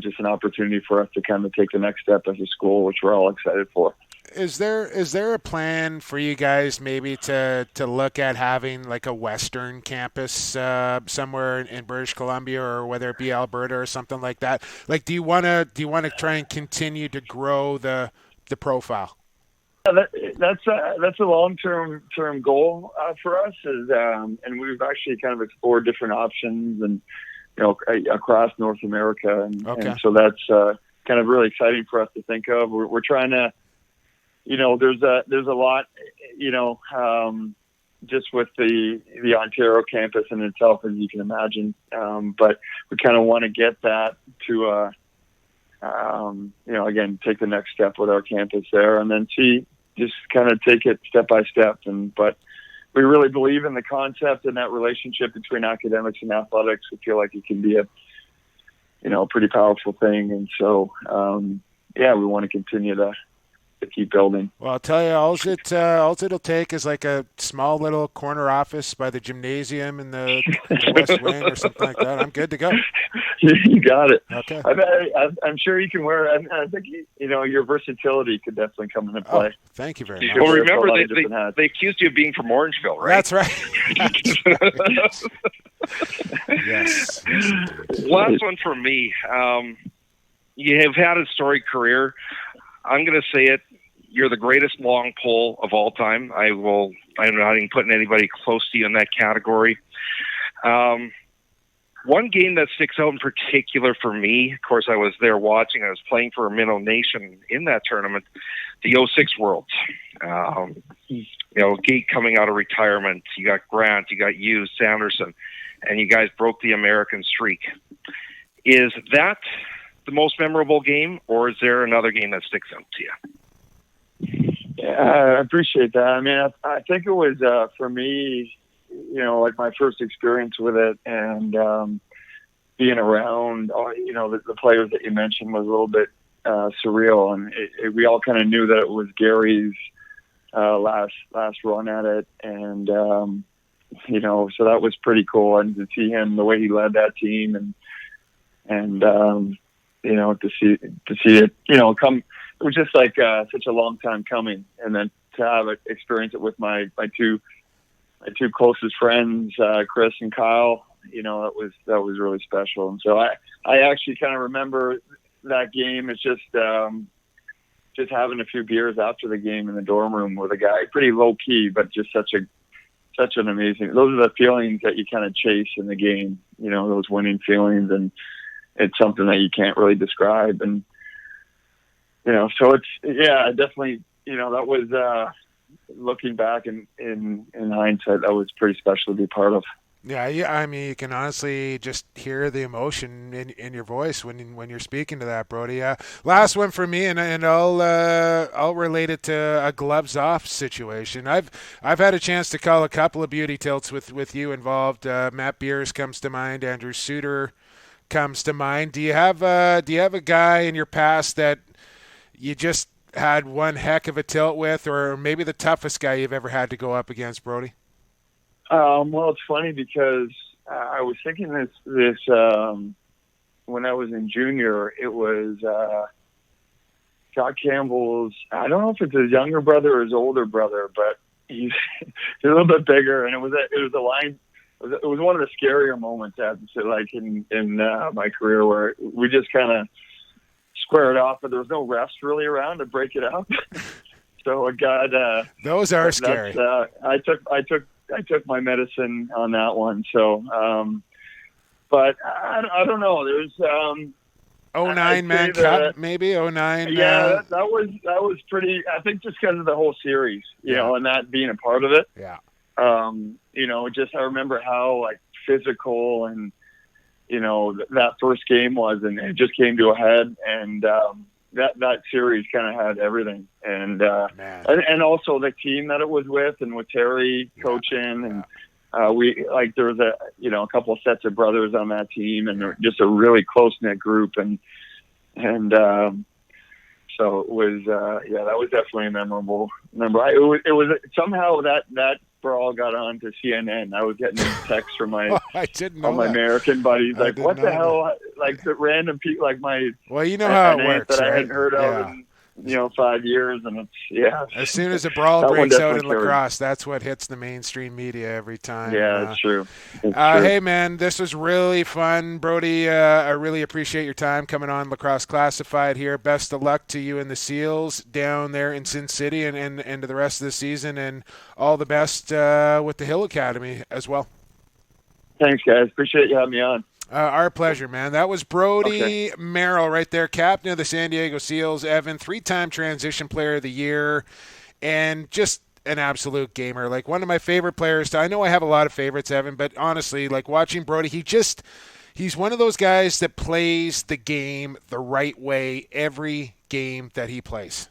just an opportunity for us to kind of take the next step as a school, which we're all excited for. Is there a plan for you guys maybe to look at having like a Western campus somewhere in British Columbia, or whether it be Alberta or something like that? Like, do you want to try and continue to grow the profile? That's a long-term goal for us, and we've actually kind of explored different options and across North America, and so that's kind of really exciting for us to think of. We're trying to, there's a lot, just with the Ontario campus in itself, as you can imagine, but we kind of want to get that to again, take the next step with our campus there, and then just kind of take it step by step. But we really believe in the concept and that relationship between academics and athletics. We feel like it can be a pretty powerful thing. And so, we want to continue to keep building. Well, I'll tell you, all it'll take is like a small little corner office by the gymnasium in the West Wing or something like that. I'm good to go. You got it. Okay. I'm sure you can wear it. I think your versatility could definitely come into play. Oh, thank you very much. Well, remember they accused you of being from Orangeville, right? That's right. Yes. Last one for me. you have had a storied career. I'm going to say it. You're the greatest long pole of all time. I'm not even putting anybody close to you in that category. One game that sticks out in particular for me, of course, I was there watching. I was playing for a Minnow Nation in that tournament, the 06 Worlds. Gate coming out of retirement. You got Grant, you got you, Sanderson, and you guys broke the American streak. Is that the most memorable game, or is there another game that sticks out to you? Yeah, I appreciate that. I mean, I think it was, for me, like my first experience with it, and being around, the players that you mentioned was a little bit surreal, and we all kind of knew that it was Gary's last run at it, and so that was pretty cool, and to see him the way he led that team, and to see it come. It was just like such a long time coming, and then to have it, experience it with my two closest friends, Chris and Kyle, that was really special. And so I actually kind of remember that game. It's just having a few beers after the game in the dorm room with a guy, pretty low key, but just such an amazing. Those are the feelings that you kind of chase in the game. Those winning feelings, and it's something that you can't really describe. And so it's definitely. That was. Looking back in hindsight, that was pretty special to be part of. Yeah, I mean, you can honestly just hear the emotion in your voice when you're speaking to that, Brodie. Last one for me, and I'll relate it to a gloves off situation. I've had a chance to call a couple of beauty tilts with you involved. Matt Beers comes to mind. Andrew Suter comes to mind. Do you have a guy in your past that you just had one heck of a tilt with, or maybe the toughest guy you've ever had to go up against, Brodie? Well, it's funny because I was thinking this when I was in junior. It was Scott Campbell's. I don't know if it's his younger brother or his older brother, but he's a little bit bigger, and it was a line. It was one of the scarier moments I have to say, like in my career, where we just kind of squared off, but there was no refs really around to break it up. So it got those are scary. I took my medicine on that one. So, but I don't know. There's 09 Man Cup, maybe 09. Yeah, that was pretty. I think just because of the whole series, you know, and that being a part of it. Yeah. Just I remember how like physical and that first game was, and it just came to a head, and that series kind of had everything, and also the team that it was with, and with Terry coaching, and we like there was a couple of sets of brothers on that team, and they're just a really close knit group, and so it was that was definitely a memorable. It was somehow that brawl got on to CNN. I was getting texts from my my American buddies, like, what the hell? Like the random people, like my how it works, that I hadn't heard of in 5 years, and it's As soon as a brawl breaks out in lacrosse, that's what hits the mainstream media every time. Yeah, that's true. Hey man, this was really fun, Brodie. I really appreciate your time coming on Lacrosse Classified here. Best of luck to you and the Seals down there in Sin City and to the rest of the season, and all the best with the Hill Academy as well. Thanks, guys. Appreciate you having me on. Our pleasure, man. That was Brodie Merrill right there, captain of the San Diego Seals. Evan, 3-time Transition Player of the Year, and just an absolute gamer. Like one of my favorite players. I know I have a lot of favorites, Evan, but honestly, like watching Brodie, he's one of those guys that plays the game the right way every game that he plays.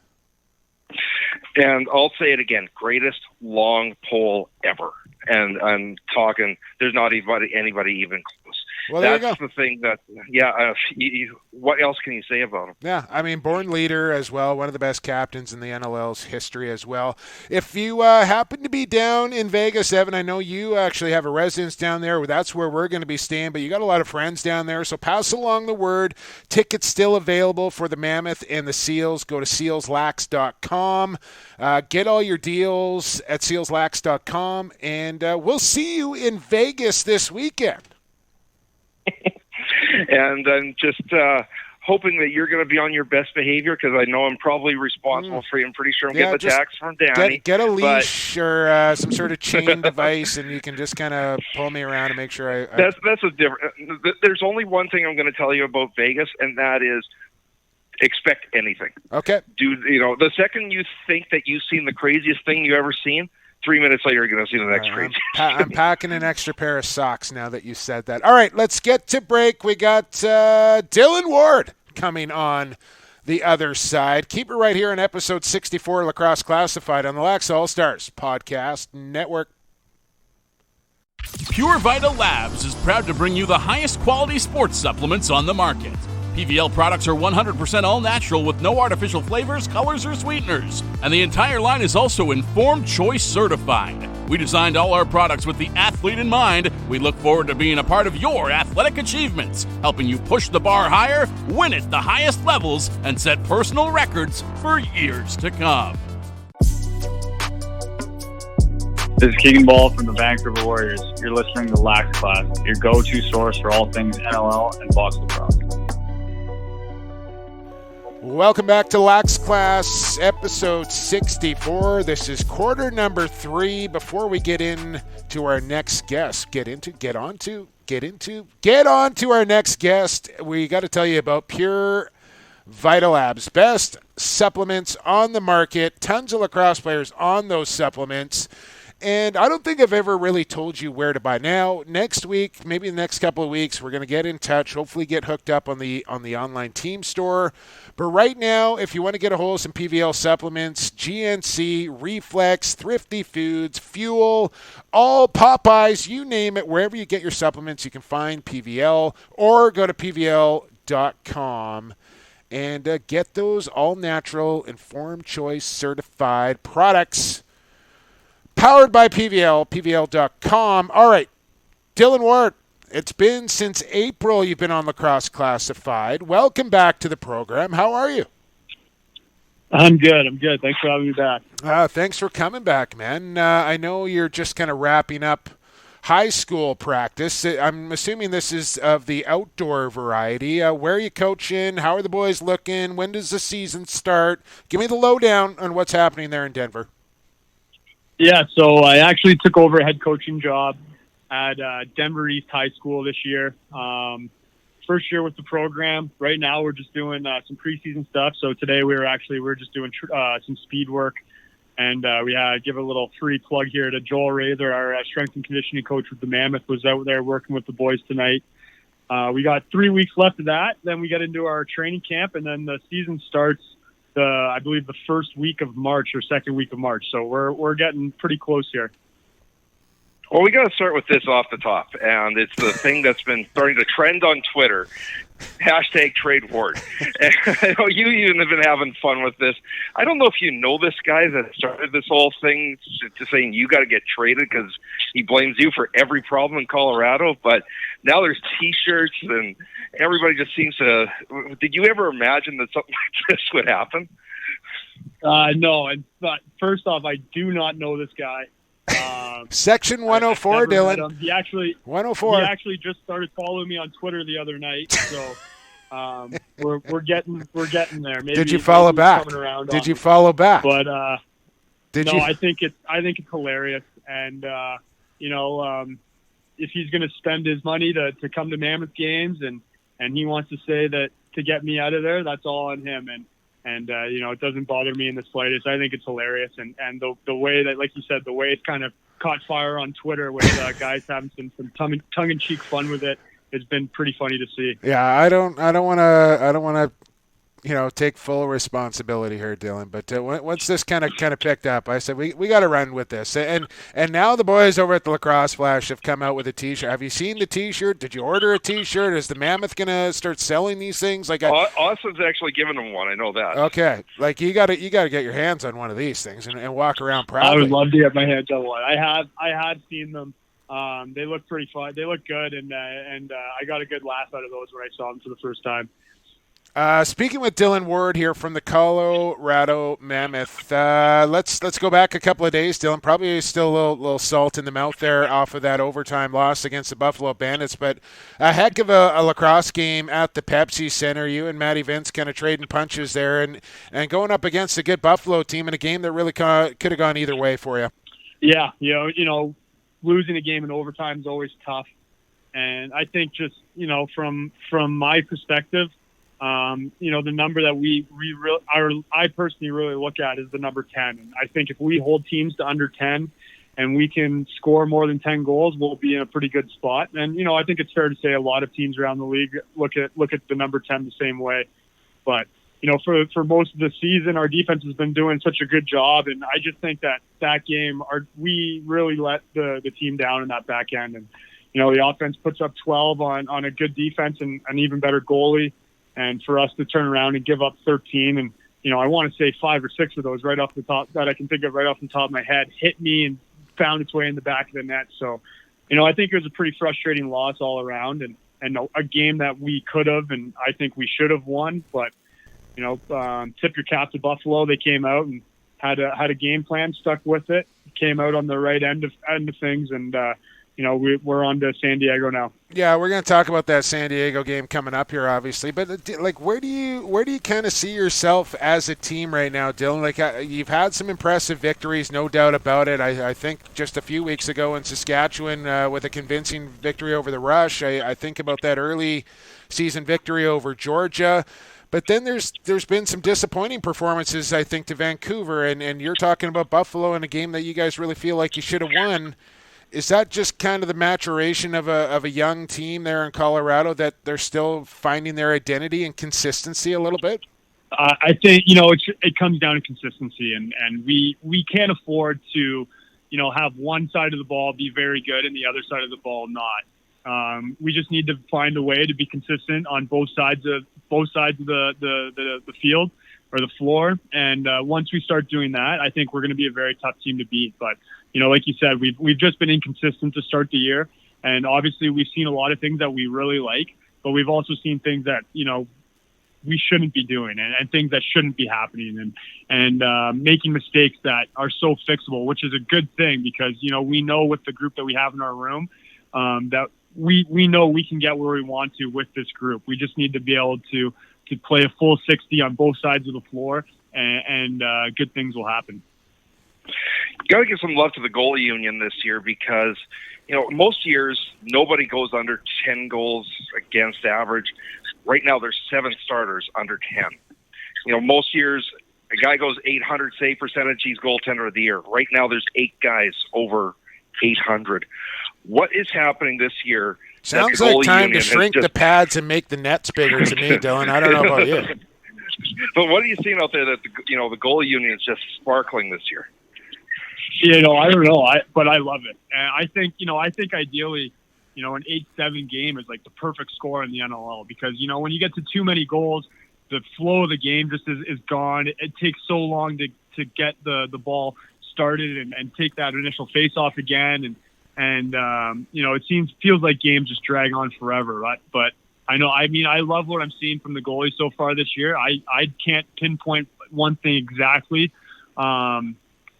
And I'll say it again, greatest long pole ever. And I'm talking, there's not anybody even close. Well, there That's you go. the thing that, what else can you say about him? Yeah, I mean, born leader as well, one of the best captains in the NLL's history as well. If you happen to be down in Vegas, Evan, I know you actually have a residence down there. That's where we're going to be staying, but you got a lot of friends down there, so pass along the word. Tickets still available for the Mammoth and the Seals. Go to sealslax.com. Get all your deals at sealslax.com, and we'll see you in Vegas this weekend. And then just hoping that you're going to be on your best behavior because I know I'm probably responsible for you. I'm pretty sure I'm getting the tax from Danny. Get a leash or some sort of chain device, and you can just kind of pull me around and make sure That's a different. There's only one thing I'm going to tell you about Vegas, and that is expect anything. Okay. The second you think that you've seen the craziest thing you ever seen, 3 minutes later, you're going to see the next crazy. I'm packing an extra pair of socks now that you said that. All right, let's get to break. We got Dillon Ward coming on the other side. Keep it right here on episode 64 Lacrosse Classified on the Lax All-Stars Podcast Network. Pure Vita Labs is proud to bring you the highest quality sports supplements on the market. PVL products are 100% all natural with no artificial flavors, colors, or sweeteners. And the entire line is also Informed Choice certified. We designed all our products with the athlete in mind. We look forward to being a part of your athletic achievements, helping you push the bar higher, win at the highest levels, and set personal records for years to come. This is Keegan Ball from the Vancouver Warriors. You're listening to Lax Class, your go-to source for all things NLL and box lacrosse. Welcome back to Lax Class, episode 64. This is quarter number 3. Before we get into our next guest, get on to our next guest, we got to tell you about Pure Vita Labs. Best supplements on the market. Tons of lacrosse players on those supplements. And I don't think I've ever really told you where to buy. Now, next week, maybe the next couple of weeks, we're going to get in touch, hopefully get hooked up on the online team store. But right now, if you want to get a hold of some PVL supplements, GNC, Reflex, Thrifty Foods, Fuel, all Popeyes, you name it, wherever you get your supplements, you can find PVL, or go to PVL.com and get those all-natural, Informed Choice certified products. Powered by PVL, PVL.com. All right, Dillon Ward, it's been since April you've been on Lacrosse Classified. Welcome back to the program. How are you? I'm good. Thanks for having me back. Thanks for coming back, man. I know you're just kind of wrapping up high school practice. I'm assuming this is of the outdoor variety. Where are you coaching? How are the boys looking? When does the season start? Give me the lowdown on what's happening there in Denver. Yeah, so I actually took over a head coaching job at Denver East High School this year. First year with the program. Right now we're just doing some preseason stuff. So today we're just doing some speed work. And we give a little free plug here to Joel Rather, our strength and conditioning coach with the Mammoth, was out there working with the boys tonight. We got 3 weeks left of that. Then we get into our training camp, and then the season starts I believe the first week of March or second week of March. So we're getting pretty close here. Well, we got to start with this off the top, and it's the thing that's been starting to trend on Twitter. #TradeWard. And I know you even have been having fun with this. I don't know if you know this guy that started this whole thing to saying you got to get traded because he blames you for every problem in Colorado. But now there's T-shirts and everybody just seems to. Did you ever imagine that something like this would happen? No. And first off, I do not know this guy. Section 104, Dillon. He actually 104. He actually just started following me on Twitter the other night, so we're getting there. Maybe, did you follow back? Did you follow back? But I think it's hilarious, and if he's going to spend his money to come to Mammoth games, and he wants to say that to get me out of there, that's all on him, and it doesn't bother me in the slightest. I think it's hilarious. And the way that, like you said, the way it's kind of caught fire on Twitter with guys having some tongue-in-cheek fun with it has been pretty funny to see. Yeah, I don't want to take full responsibility here, Dillon. But once this kind of picked up, I said we got to run with this. And now the boys over at the Lacrosse Flash have come out with a T-shirt. Have you seen the T-shirt? Did you order a T-shirt? Is the Mammoth gonna start selling these things? Austin's actually giving them one. I know that. Okay, you got to get your hands on one of these things and walk around proudly. I would love to get my hands on one. I have seen them. They look pretty fun. They look good, and I got a good laugh out of those when I saw them for the first time. Speaking with Dillon Ward here from the Colorado Mammoth, let's go back a couple of days, Dillon. Probably still a little salt in the mouth there off of that overtime loss against the Buffalo Bandits, but a heck of a lacrosse game at the Pepsi Center. You and Matty Vince kind of trading punches there and going up against a good Buffalo team in a game that really could have gone either way for you. Yeah, you know, losing a game in overtime is always tough, and I think just from my perspective. The number that I personally really look at is the number 10. And I think if we hold teams to under 10 and we can score more than 10 goals, we'll be in a pretty good spot. And, I think it's fair to say a lot of teams around the league look at the number 10 the same way. But, for most of the season, our defense has been doing such a good job. And I just think that game, we really let the team down in that back end. And, the offense puts up 12 on a good defense and an even better goalie. And for us to turn around and give up 13, and I want to say 5 or 6 of those right off the top that I can think of right off the top of my head hit me and found its way in the back of the net. So, I think it was a pretty frustrating loss all around, and a game that we could have and I think we should have won. But tip your cap to Buffalo. They came out and had a game plan, stuck with it, came out on the right end of things, and we're on to San Diego now. Yeah, we're going to talk about that San Diego game coming up here, obviously. But where do you kind of see yourself as a team right now, Dillon? You've had some impressive victories, no doubt about it. I think just a few weeks ago in Saskatchewan with a convincing victory over the Rush. I think about that early season victory over Georgia. But then there's been some disappointing performances, I think, to Vancouver. And you're talking about Buffalo in a game that you guys really feel like you should have won. Is that just kind of the maturation of a young team there in Colorado that they're still finding their identity and consistency a little bit? I think, it comes down to consistency, and we can't afford to, have one side of the ball be very good and the other side of the ball not. We just need to find a way to be consistent on both sides of the field or the floor. And once we start doing that, I think we're going to be a very tough team to beat. But like you said, we've just been inconsistent to start the year, and obviously we've seen a lot of things that we really like, but we've also seen things that we shouldn't be doing, and things that shouldn't be happening, and making mistakes that are so fixable, which is a good thing because we know with the group that we have in our room that we know we can get where we want to with this group. We just need to be able to play a full 60 on both sides of the floor, and good things will happen. Got to give some love to the goalie union this year because, most years nobody goes under 10 goals against average. Right now there's 7 starters under 10. Most years a guy goes 800 save percentage, he's goaltender of the year. Right now there's 8 guys over 800. What is happening this year? Sounds like time to shrink the pads and make the nets bigger to me, Dillon. I don't know about you. But what are you seeing out there that the goalie union is just sparkling this year? I don't know, but I love it. And I think ideally, an 8-7 game is like the perfect score in the NLL because, when you get to too many goals, the flow of the game just is gone. It takes so long to get the ball started and take that initial face-off again. And it feels like games just drag on forever, right? But I love what I'm seeing from the goalie so far this year. I can't pinpoint one thing exactly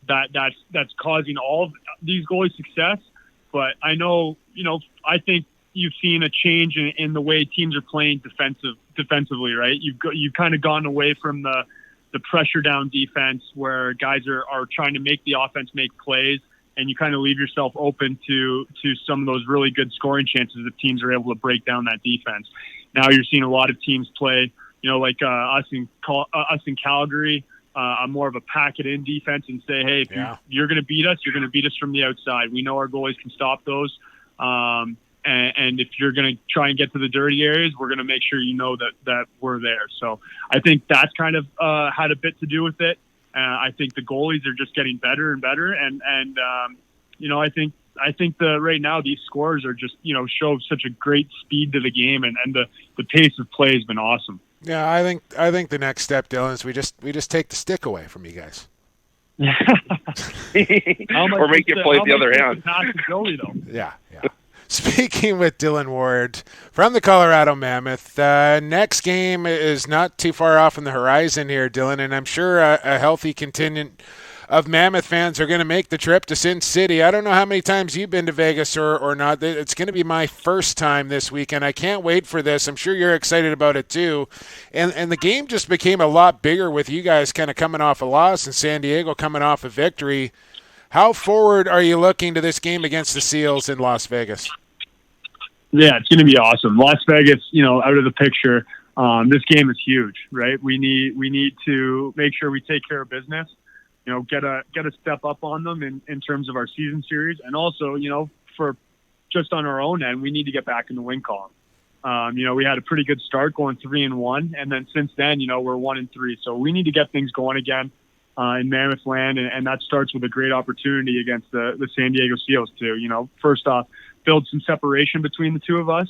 that's causing all of these goalies' success. But I know, I think you've seen a change in the way teams are playing defensively, right? You've kind of gone away from the pressure down defense where guys are trying to make the offense make plays, and you kind of leave yourself open to some of those really good scoring chances if teams are able to break down that defense. Now you're seeing a lot of teams play, like us in Calgary, more of a pack-it-in defense and say, hey, if you're going to beat us, you're going to beat us from the outside. We know our goalies can stop those. And if you're going to try and get to the dirty areas, we're going to make sure that we're there. So I think that's kind of had a bit to do with it. I think the goalies are just getting better and better. And I think right now these scores are just, show such a great speed to the game, and the pace of play has been awesome. Yeah, I think the next step, Dillon, is we just take the stick away from you guys. Or make you play with the other hand. Yeah. Speaking with Dillon Ward from the Colorado Mammoth, next game is not too far off on the horizon here, Dillon, and I'm sure a healthy contingent of Mammoth fans are going to make the trip to Sin City. I don't know how many times you've been to Vegas or not. It's going to be my first time this weekend. I can't wait for this. I'm sure you're excited about it too. And the game just became a lot bigger with you guys kind of coming off a loss and San Diego coming off a victory. How forward are you looking to this game against the Seals in Las Vegas? Yeah, it's going to be awesome. Las Vegas, out of the picture. This game is huge, right? We need to make sure we take care of business. Get a step up on them in terms of our season series, and also, for just on our own end, we need to get back in the win column. We had a pretty good start going 3-1, and then since then, we're 1-3. So we need to get things going again in Mammoth Land, and that starts with a great opportunity against the San Diego Seals too. First off, build some separation between the two of us,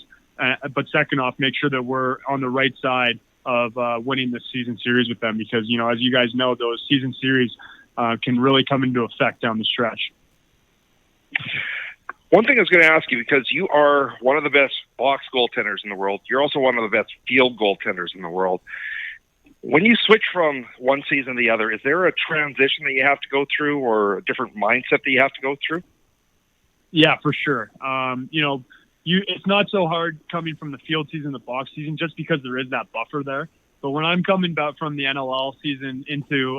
but second off, make sure that we're on the right side of winning the season series with them, because as you guys know, those season series can really come into effect down the stretch. One thing I was going to ask you, because you are one of the best box goaltenders in the world, you're also one of the best field goaltenders in the world. When you switch from one season to the other, is there a transition that you have to go through or a different mindset that you have to go through? Yeah, for sure. It's not so hard coming from the field season to the box season, just because there is that buffer there. But when I'm coming back from the NLL season into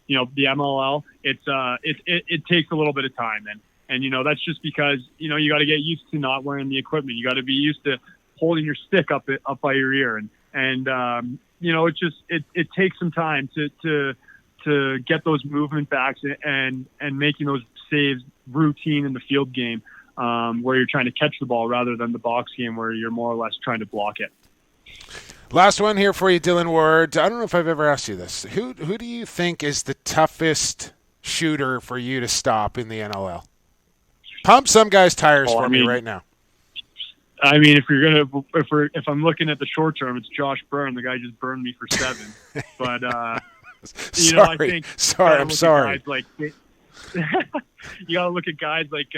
the MLL, it takes a little bit of time, and that's just because you got to get used to not wearing the equipment. You got to be used to holding your stick up by your ear, and it takes some time to get those movement backs and making those saves routine in the field game, where you're trying to catch the ball rather than the box game where you're more or less trying to block it. Last one here for you, Dillon Ward. I don't know if I've ever asked you this. Who do you think is the toughest shooter for you to stop in the NLL? Pump some guys' tires for me right now. I mean, if I'm looking at the short term, it's Josh Byrne. The guy just burned me for 7. But I'm sorry. You got to look at guys like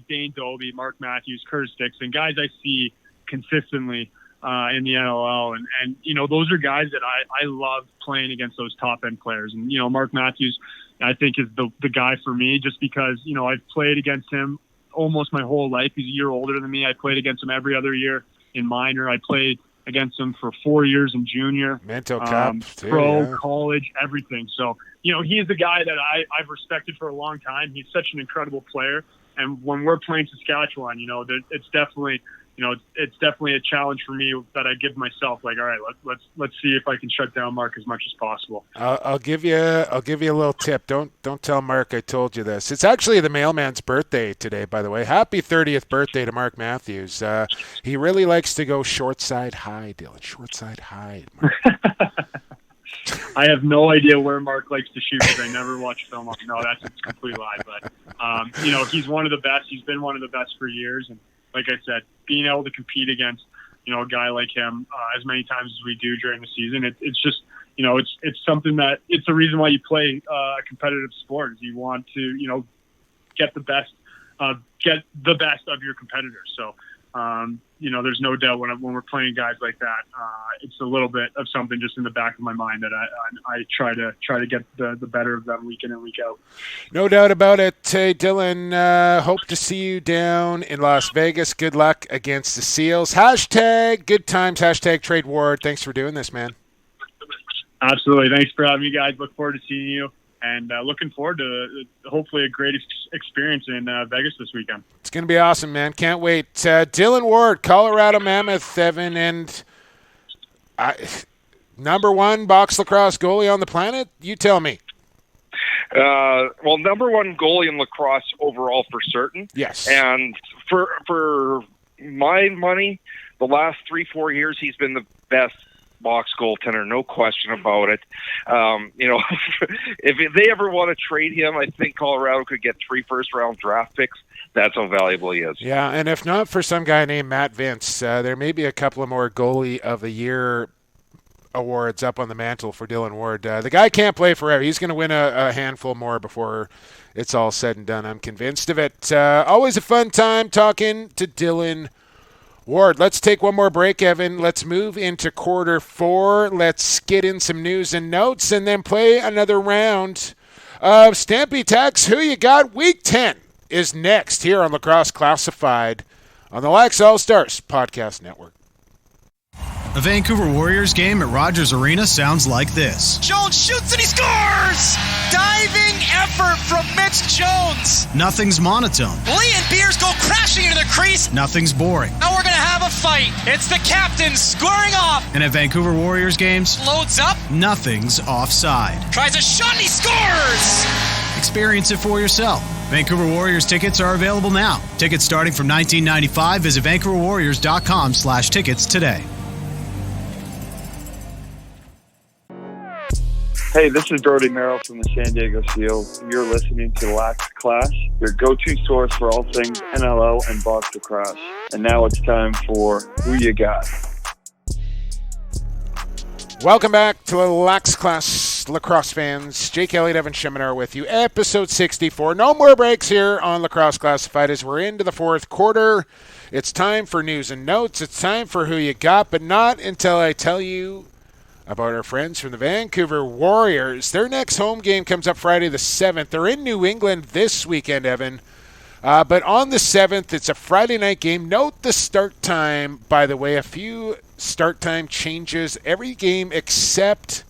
Dane Dobie, Mark Matthews, Curtis Dixon, guys I see consistently in the NLL, and those are guys that I love playing against, those top end players. And Mark Matthews, I think, is the guy for me, just because I've played against him almost my whole life. He's a year older than me. I played against him every other year in minor. I played against him for 4 years in junior, Mental Cup, pro, college, everything. So he is a guy that I've respected for a long time. He's such an incredible player, and when we're playing Saskatchewan, it's definitely a challenge for me that I give myself. Like, all right, let's see if I can shut down Mark as much as possible. I'll give you a little tip. Don't tell Mark I told you this. It's actually the mailman's birthday today, by the way. Happy 30th birthday to Mark Matthews. He really likes to go short side high, Dillon. Short side high, Mark. I have no idea where Mark likes to shoot because I never watch film on him. No, that's a complete lie. But he's one of the best. He's been one of the best for years, and like I said, being able to compete against, a guy like him as many times as we do during the season, it's just, it's something that it's the reason why you play a competitive sport. Is you want to, get the best of your competitors. So, there's no doubt when we're playing guys like that, it's a little bit of something just in the back of my mind that I try to get the better of them week in and week out. No doubt about it. Hey, Dillon, hope to see you down in Las Vegas. Good luck against the Seals. # good times, # trade Ward. Thanks for doing this, man. Absolutely. Thanks for having me, guys. Look forward to seeing you. And looking forward to hopefully a great experience in Vegas this weekend. It's going to be awesome, man. Can't wait. Dillon Ward, Colorado Mammoth, Evan, and number 1 box lacrosse goalie on the planet? You tell me. Well, number 1 goalie in lacrosse overall for certain. Yes. And for my money, the last 3-4 years, he's been the best box goaltender, no question about it. If they ever want to trade him, I think Colorado could get 3 first-round draft picks. That's how valuable he is. Yeah, and if not for some guy named Matt Vince, there may be a couple of more goalie of the year awards up on the mantle for Dillon Ward. The guy can't play forever. He's going to win a handful more before it's all said and done. I'm convinced of it. Always a fun time talking to Dillon Ward. Let's take one more break, Evan. Let's move into quarter 4. Let's get in some news and notes and then play another round of Stampy Tax. Who you got? Week 10 is next here on Lacrosse Classified on the Lax All-Stars Podcast Network. A Vancouver Warriors game at Rogers Arena sounds like this. Jones shoots and he scores! Diving effort from Mitch Jones. Nothing's monotone. Lee and Beers go crashing into the crease. Nothing's boring. Now we're going to have a fight. It's the captain squaring off. And at Vancouver Warriors games, loads up. Nothing's offside. Tries a shot and he scores! Experience it for yourself. Vancouver Warriors tickets are available now. Tickets starting from $19.95. Visit VancouverWarriors.com/tickets today. Hey, this is Brodie Merrill from the San Diego Seal. You're listening to Lax Clash, your go-to source for all things NLL and box lacrosse. And now it's time for Who You Got. Welcome back to Lax Clash, lacrosse fans. Jake Elliott, Evan Schemenar with you. Episode 64. No more breaks here on Lacrosse Classified as we're into the fourth quarter. It's time for news and notes. It's time for Who You Got, but not until I tell you about our friends from the Vancouver Warriors. Their next home game comes up Friday the 7th. They're in New England this weekend, Evan. But on the 7th, it's a Friday night game. Note the start time, by the way. A few start time changes. Every game except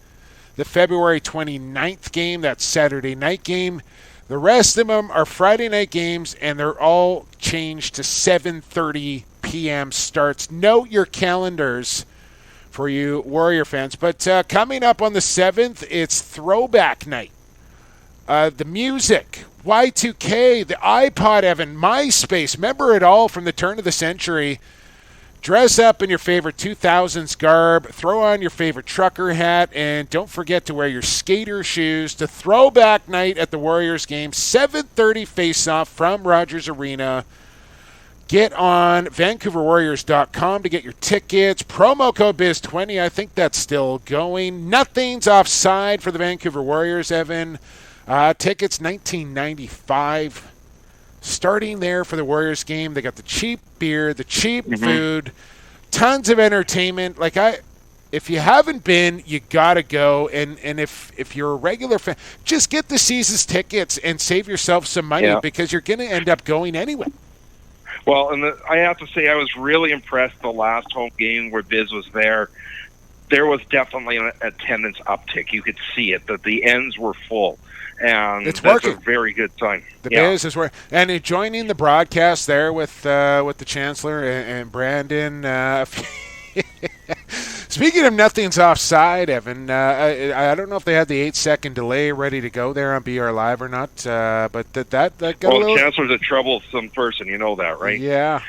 the February 29th game, that Saturday night game. The rest of them are Friday night games, and they're all changed to 7:30 p.m. starts. Note your calendars for you Warrior fans. But coming up on the 7th, it's Throwback Night. The music, Y2K, the iPod, Evan, MySpace, remember it all from the turn of the century. Dress up in your favorite 2000s garb, throw on your favorite trucker hat, and don't forget to wear your skater shoes to Throwback Night at the Warriors game. 7:30 face-off from Rogers Arena. Get on VancouverWarriors.com to get your tickets. Promo code BIZ20. I think that's still going. Nothing's offside for the Vancouver Warriors, Evan. Tickets $19.95. Starting there for the Warriors game. They got the cheap beer, the cheap food, tons of entertainment. If you haven't been, you gotta go. And if you're a regular fan, just get the season's tickets and save yourself some money because you're going to end up going anyway. Well, and I have to say I was really impressed the last home game where Biz was there. There was definitely an attendance uptick. You could see it, that the ends were full. And it's that's working. A very good sign. The Biz is working. And joining the broadcast there with the Chancellor and Brandon. Speaking of nothing's offside, Evan, I don't know if they had the 8-second delay ready to go there on BR Live or not, but that got a little... the Chancellor's a troublesome person, you know that, right? Yeah.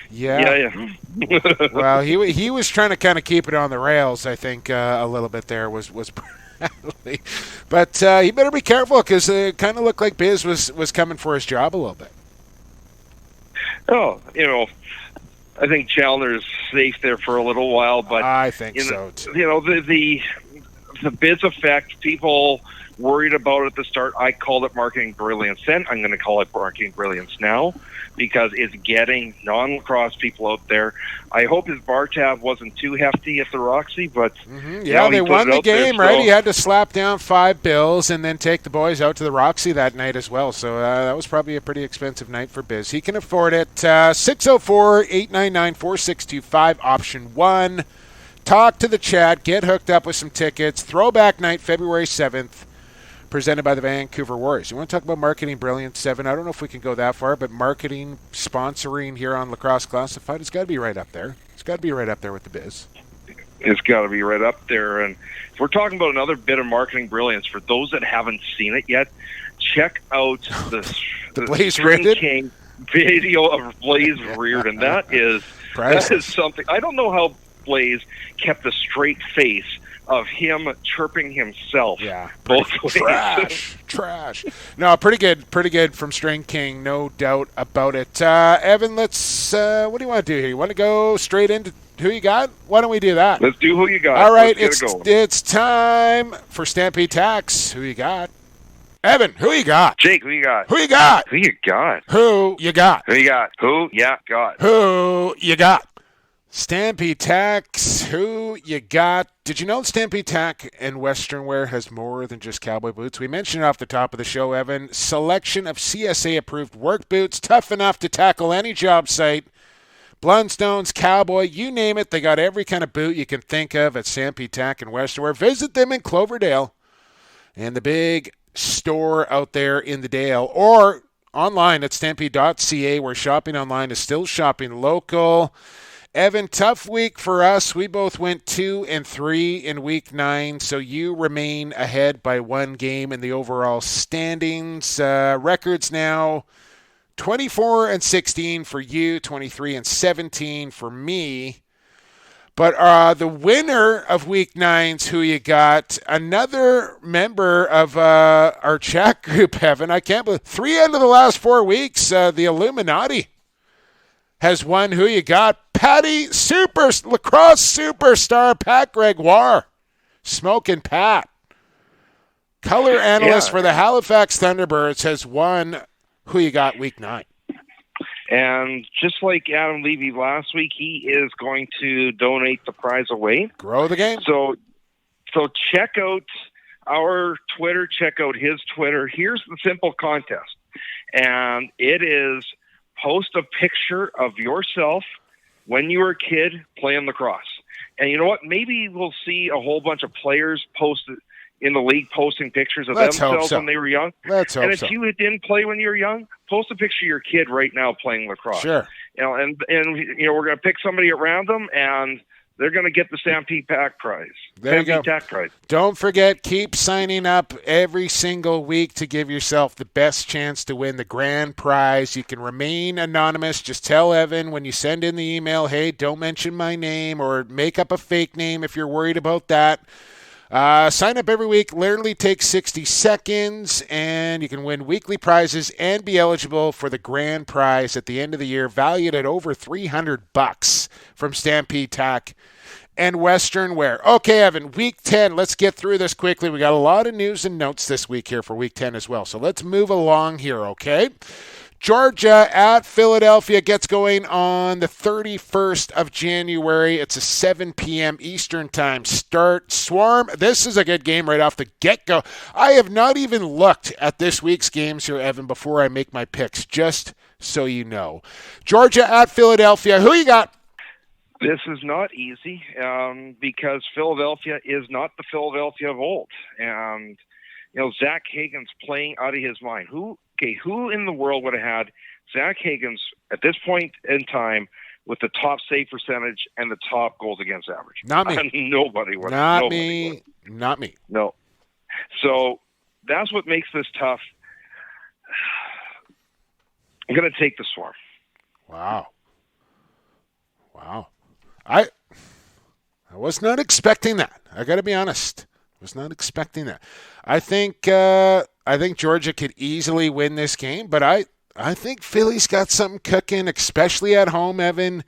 Well, he was trying to kind of keep it on the rails, I think, a little bit there was Bradley. But he better be careful because it kind of looked like Biz was coming for his job a little bit. Oh, I think Challoner's safe there for a little while, but I think so too. The Biz effect, people worried about at the start. I called it marketing brilliance then. I'm going to call it marketing brilliance now because it's getting non-lacrosse people out there. I hope his bar tab wasn't too hefty at the Roxy, but they won the game, right? He had to slap down 5 bills and then take the boys out to the Roxy that night as well. So that was probably a pretty expensive night for Biz. He can afford it. 604-899-4625, option 1. Talk to the chat. Get hooked up with some tickets. Throwback Night, February 7th. Presented by the Vancouver Warriors. You want to talk about marketing brilliance, 7? I don't know if we can go that far, but marketing, sponsoring here on Lacrosse Classified, it's got to be right up there. It's got to be right up there with the Biz. It's got to be right up there. And if we're talking about another bit of marketing brilliance, for those that haven't seen it yet, check out the Blaze String Reared King video of Blaze Reared, and that is something. I don't know how Blaze kept a straight face of him chirping himself both ways. Trash. No, pretty good from String King, no doubt about it. Evan, let's what do you want to do here? You want to go straight into Who you got? Why don't we do that? Let's do who you got. All right, it's time for Stampede Tax. Who you got? Evan, who you got? Jake, who you got? Who you got? Who you got? Who you got? Who you got? Who ya got? Who you got? Stampede Tax, who you got? Did you know Stampede Tack and Western Wear has more than just cowboy boots? We mentioned it off the top of the show, Evan. Selection of CSA-approved work boots, tough enough to tackle any job site. Blundstones, cowboy, you name it. They got every kind of boot you can think of at Stampede Tack and Western Wear. Visit them in Cloverdale and the big store out there in the Dale, or online at stampede.ca, where shopping online is still shopping local. Evan, tough week for us. We both went 2-3 in week 9, so you remain ahead by 1 game in the overall standings. Records now 24-16 for you, 23-17 for me. But the winner of week 9's who you got, another member of our chat group, Evan. I can't believe 3 out of the last 4 weeks, the Illuminati has won who you got. Lacrosse superstar Pat Gregoire. Smoking Pat. Color analyst for the Halifax Thunderbirds has won who you got week 9. And just like Adam Levy last week, he is going to donate the prize away. Grow the game. So check out our Twitter, check out his Twitter. Here's the simple contest. And it is post a picture of yourself when you were a kid playing lacrosse. And you know what? Maybe we'll see a whole bunch of players posted in the league posting pictures of themselves when they were young. Let's hope and if so. you didn't play when you were young, post a picture of your kid right now playing lacrosse. Sure. You know, and we're going to pick somebody at random, and they're going to get the Stampede Pack prize. There you go. Tack prize. Don't forget, keep signing up every single week to give yourself the best chance to win the grand prize. You can remain anonymous. Just tell Evan when you send in the email, hey, don't mention my name, or make up a fake name if you're worried about that. Sign up every week. Literally takes 60 seconds, and you can win weekly prizes and be eligible for the grand prize at the end of the year, valued at over $300 from Stampede Tack and Western Wear. Okay, Evan, week 10. Let's get through this quickly. We got a lot of news and notes this week here for week 10 as well. So let's move along here, okay? Georgia at Philadelphia gets going on the 31st of January. It's a 7 p.m. Eastern time start. Swarm, this is a good game right off the get-go. I have not even looked at this week's games here, Evan, before I make my picks, just so you know. Georgia at Philadelphia. Who you got? This is not easy because Philadelphia is not the Philadelphia of old. And, Zach Hagen's playing out of his mind. Who in the world would have had Zach Higgins at this point in time with the top save percentage and the top goals against average? Not me. Nobody would. Not me. Not me. No. So that's what makes this tough. I'm going to take the Swarm. Wow. I was not expecting that. I got to be honest. I was not expecting that. I think Georgia could easily win this game, but I think Philly's got something cooking, especially at home, Evan.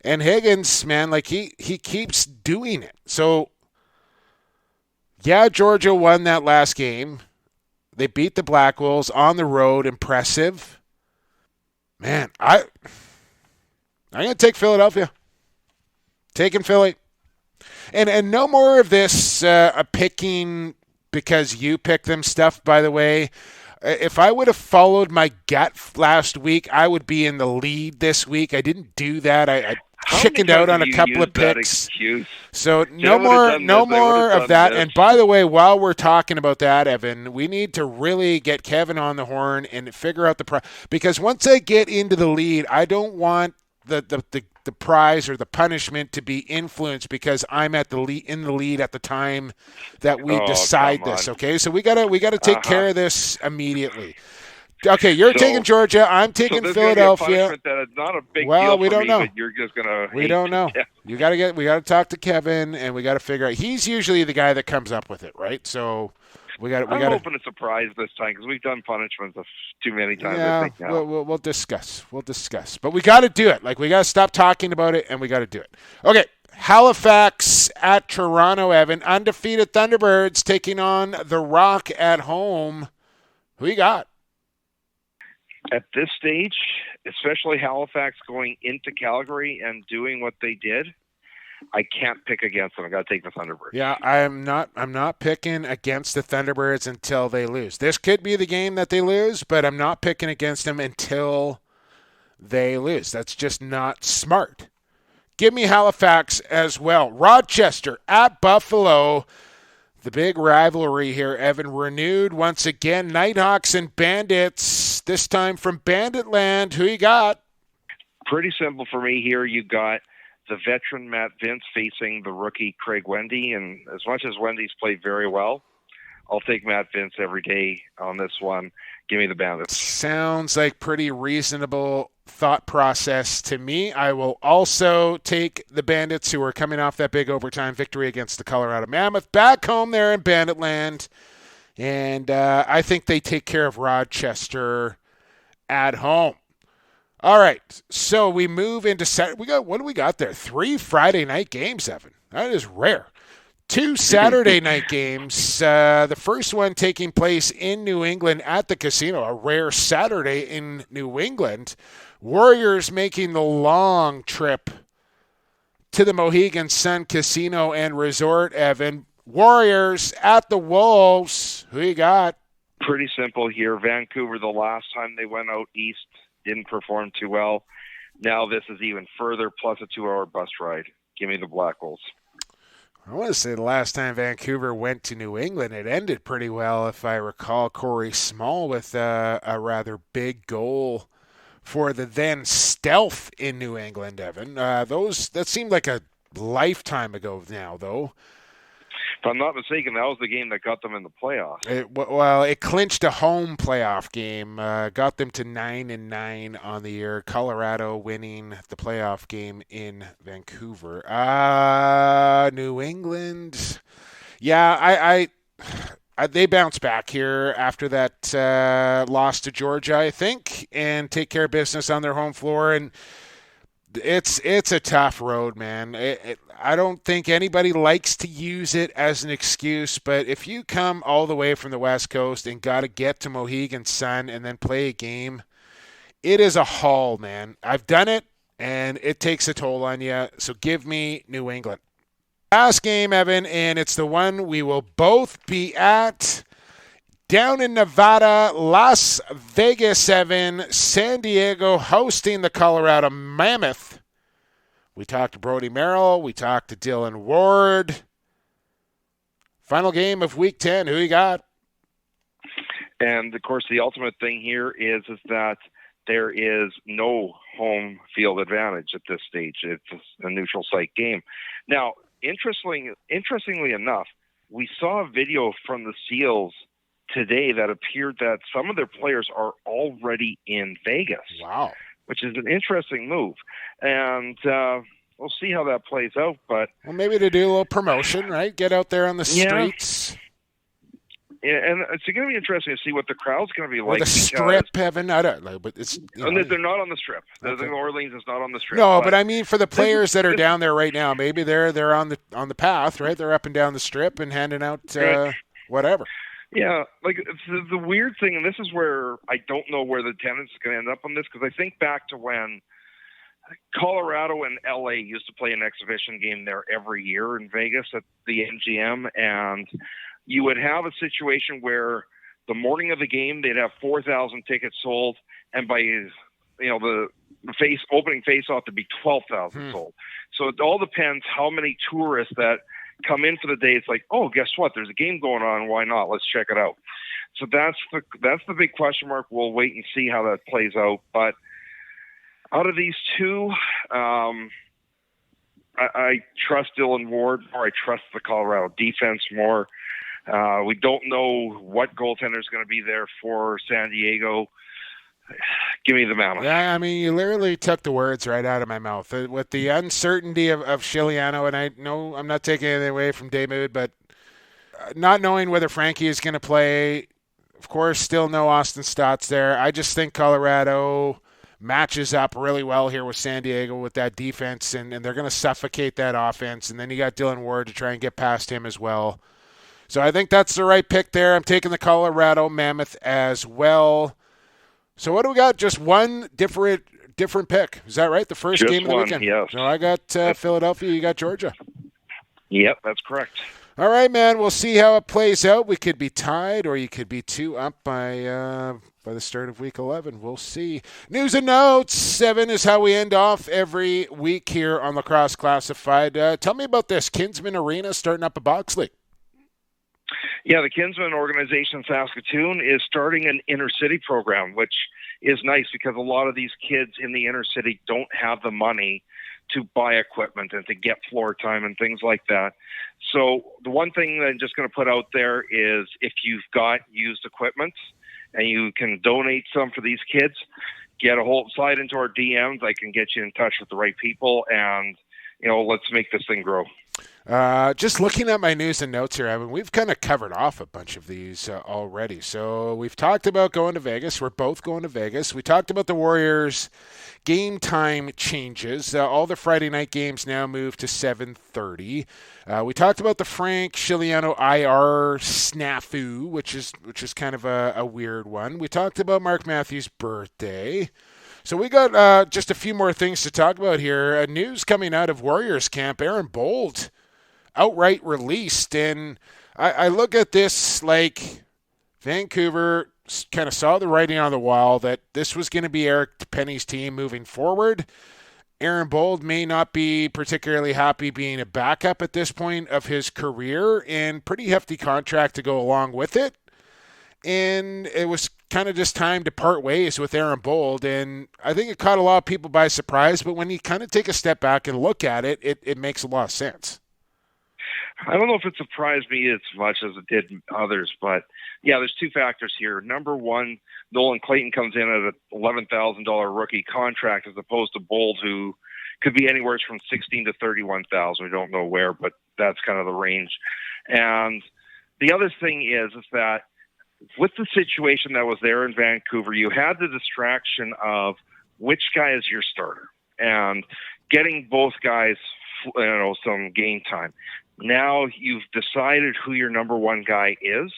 And Higgins, man, like he keeps doing it. So, yeah, Georgia won that last game. They beat the Black Wolves on the road. Impressive. Man, I'm going to take Philadelphia. Taking Philly. And no more of this picking because you picked them stuff, by the way. If I would have followed my gut last week, I would be in the lead this week. I didn't do that. I chickened out on a couple of picks. So no more of that. And by the way, while we're talking about that, Evan, we need to really get Kevin on the horn and figure out the because once I get into the lead, I don't want the prize or the punishment to be influenced because I'm at in the lead at the time that we decide this. Okay, so we gotta take care of this immediately. Okay, you're taking Georgia. I'm taking Philadelphia. That is not a big well, deal we for don't me, know. But you're just gonna. We don't know. We gotta talk to Kevin, and we gotta figure out. He's usually the guy that comes up with it, right? So I'm hoping to surprise this time because we've done punishments too many times. Yeah, I think now. we'll discuss. But we got to do it. Like, we got to stop talking about it, and we got to do it. Okay, Halifax at Toronto, Evan. Undefeated Thunderbirds taking on the Rock at home. Who you got? At this stage, especially Halifax going into Calgary and doing what they did, I can't pick against them. I got to take the Thunderbirds. Yeah, I'm not picking against the Thunderbirds until they lose. This could be the game that they lose, but I'm not picking against them until they lose. That's just not smart. Give me Halifax as well. Rochester at Buffalo. The big rivalry here, Evan, renewed once again. Nighthawks and Bandits, this time from Banditland. Who you got? Pretty simple for me here. You got the veteran Matt Vince facing the rookie Craig Wendy, and as much as Wendy's played very well, I'll take Matt Vince every day on this one. Give me the Bandits. Sounds like pretty reasonable thought process to me. I will also take the Bandits, who are coming off that big overtime victory against the Colorado Mammoth, back home there in Banditland, and I think they take care of Rochester at home. All right, so we move into what do we got there? 3 Friday night games, Evan. That is rare. 2 Saturday night games. The first one taking place in New England at the casino, a rare Saturday in New England. Warriors making the long trip to the Mohegan Sun Casino and Resort, Evan. Warriors at the Wolves. Who you got? Pretty simple here. Vancouver, the last time they went out east, didn't perform too well. Now this is even further, plus a 2-hour bus ride. Give me the Black Wolves. I want to say the last time Vancouver went to New England, it ended pretty well, if I recall. Corey Small with a rather big goal for the then Stealth in New England, Evan. That seemed like a lifetime ago now, though. If I'm not mistaken, that was the game that got them in the playoffs. It clinched a home playoff game, got them to 9-9 on the year. Colorado winning the playoff game in Vancouver. New England. Yeah, they bounce back here after that loss to Georgia, I think, and take care of business on their home floor. And it's a tough road, man. I don't think anybody likes to use it as an excuse, but if you come all the way from the West Coast and got to get to Mohegan Sun and then play a game, it is a haul, man. I've done it, and it takes a toll on you, so give me New England. Last game, Evan, and it's the one we will both be at. Down in Nevada, Las Vegas, Evan, San Diego hosting the Colorado Mammoth. We talked to Brodie Merrill. We talked to Dillon Ward. Final game of Week 10. Who you got? And, of course, the ultimate thing here is that there is no home field advantage at this stage. It's a neutral site game. Now, interestingly enough, we saw a video from the Seals today that appeared that some of their players are already in Vegas. Wow. Which is an interesting move. And we'll see how that plays out. But well, maybe to do a little promotion, right? Get out there on the streets. Yeah, and it's going to be interesting to see what the crowd's going to be like. The Strip, Evan. I don't know, but it's they're not on the Strip. Okay. New Orleans is not on the Strip. No, but I mean for the players that are down there right now, maybe they're on the path, right? They're up and down the Strip and handing out whatever. Yeah, like the weird thing, and this is where I don't know where the attendance is going to end up on this, because I think back to when Colorado and LA used to play an exhibition game there every year in Vegas at the MGM, and you would have a situation where the morning of the game they'd have 4,000 tickets sold, and by the opening face-off to be 12,000 sold. So it all depends how many tourists that come in for the day. It's like, oh, guess what? There's a game going on. Why not? Let's check it out. So that's the big question mark. We'll wait and see how that plays out. But out of these two, I trust Dillon Ward more. I trust the Colorado defense more. We don't know what goaltender is going to be there for San Diego. Give me the Mammoth. Yeah, I mean, you literally took the words right out of my mouth. With the uncertainty of Chiliano, and I know I'm not taking anything away from David, but not knowing whether Frankie is going to play, of course, still no Austin Stotts there. I just think Colorado matches up really well here with San Diego with that defense, and they're going to suffocate that offense. And then you got Dillon Ward to try and get past him as well. So I think that's the right pick there. I'm taking the Colorado Mammoth as well. So what do we got? Just one different pick. Is that right? The first Just game of the one, weekend? yes. So I got Philadelphia. You got Georgia. Yep, that's correct. All right, man. We'll see how it plays out. We could be tied, or you could be 2 up by the start of Week 11. We'll see. News and notes. 7 is how we end off every week here on Lacrosse Classified. Tell me about this. Kinsman Arena starting up a box league. Yeah, the Kinsman organization in Saskatoon is starting an inner city program, which is nice because a lot of these kids in the inner city don't have the money to buy equipment and to get floor time and things like that. So the one thing that I'm just going to put out there is if you've got used equipment and you can donate some for these kids, slide into our DMs. I can get you in touch with the right people, and let's make this thing grow. Just looking at my news and notes here, I mean, we've kind of covered off a bunch of these already. So we've talked about going to Vegas. We're both going to Vegas. We talked about the Warriors' game time changes. All the Friday night games now move to 7:30. We talked about the Frank Scigliano IR snafu, which is kind of a weird one. We talked about Mark Matthews' birthday. So we got just a few more things to talk about here. News coming out of Warriors camp. Aaron Bold outright released. And I look at this like Vancouver kind of saw the writing on the wall that this was going to be Eric Penny's team moving forward. Aaron Bold may not be particularly happy being a backup at this point of his career, and pretty hefty contract to go along with it. And it was kind of just time to part ways with Aaron Bold, and I think it caught a lot of people by surprise, but when you kind of take a step back and look at it, it makes a lot of sense. I don't know if it surprised me as much as it did others, but yeah, there's two factors here. Number one, Nolan Clayton comes in at an $11,000 rookie contract as opposed to Bold, who could be anywhere from $16,000 to $31,000. We don't know where, but that's kind of the range. And the other thing is that with the situation that was there in Vancouver, you had the distraction of which guy is your starter and getting both guys, some game time. Now you've decided who your number one guy is,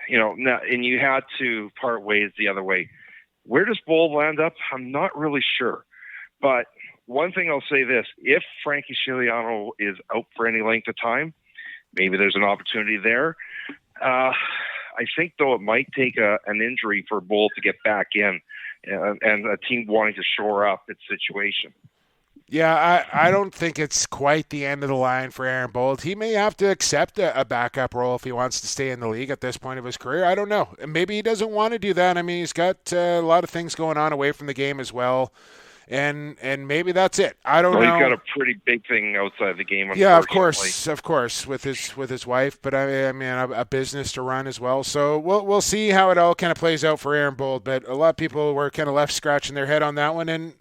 now, and you had to part ways the other way. Where does Bold land up? I'm not really sure. But one thing I'll say this, if Frankie Scigliano is out for any length of time, maybe there's an opportunity there. I think, though, it might take an injury for Bold to get back in and a team wanting to shore up its situation. Yeah, I don't think it's quite the end of the line for Aaron Bold. He may have to accept a backup role if he wants to stay in the league at this point of his career. I don't know. Maybe he doesn't want to do that. I mean, he's got a lot of things going on away from the game as well. And maybe that's it. I don't know. He's got a pretty big thing outside the game. Yeah, of course, with his wife. But I mean, a business to run as well. So we'll see how it all kind of plays out for Aaron Bold. But a lot of people were kind of left scratching their head on that one. And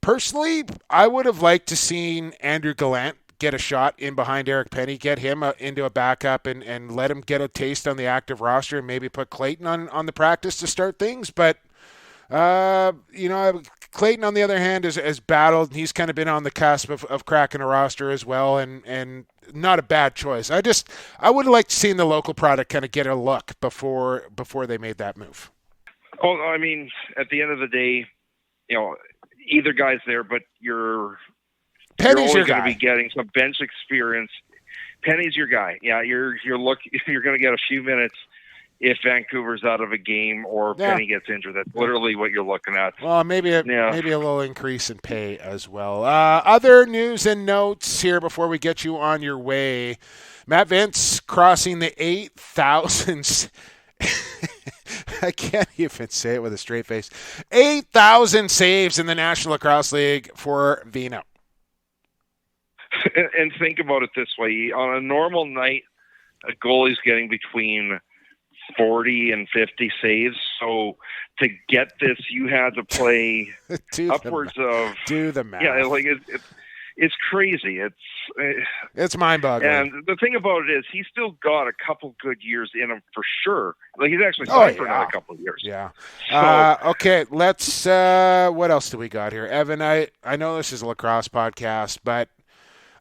personally, I would have liked to seen Andrew Gallant get a shot in behind Eric Penny, get him into a backup, and let him get a taste on the active roster, and maybe put Clayton on the practice to start things. But Clayton, on the other hand, has battled. He's kind of been on the cusp of cracking a roster as well, and not a bad choice. I would have liked to seen the local product kind of get a look before they made that move. Oh, I mean, at the end of the day, either guy's there, but you're always going to be getting some bench experience. Penny's your guy. Yeah, you're going to get a few minutes if Vancouver's out of a game or Penny gets injured. That's literally what you're looking at. Well, maybe a little increase in pay as well. Other news and notes here before we get you on your way. Matt Vince crossing the 8,000. I can't even say it with a straight face. 8,000 saves in the National Lacrosse League for Vino. And think about it this way. On a normal night, a goalie's getting between 40 and 50 saves. So to get this, you had to play upwards of... Do the math. Yeah, It's crazy. It's mind-boggling. And the thing about it is, he's still got a couple good years in him for sure. Like, he's actually signed for another couple of years. Yeah. So, okay, let's. What else do we got here, Evan? I know this is a lacrosse podcast, but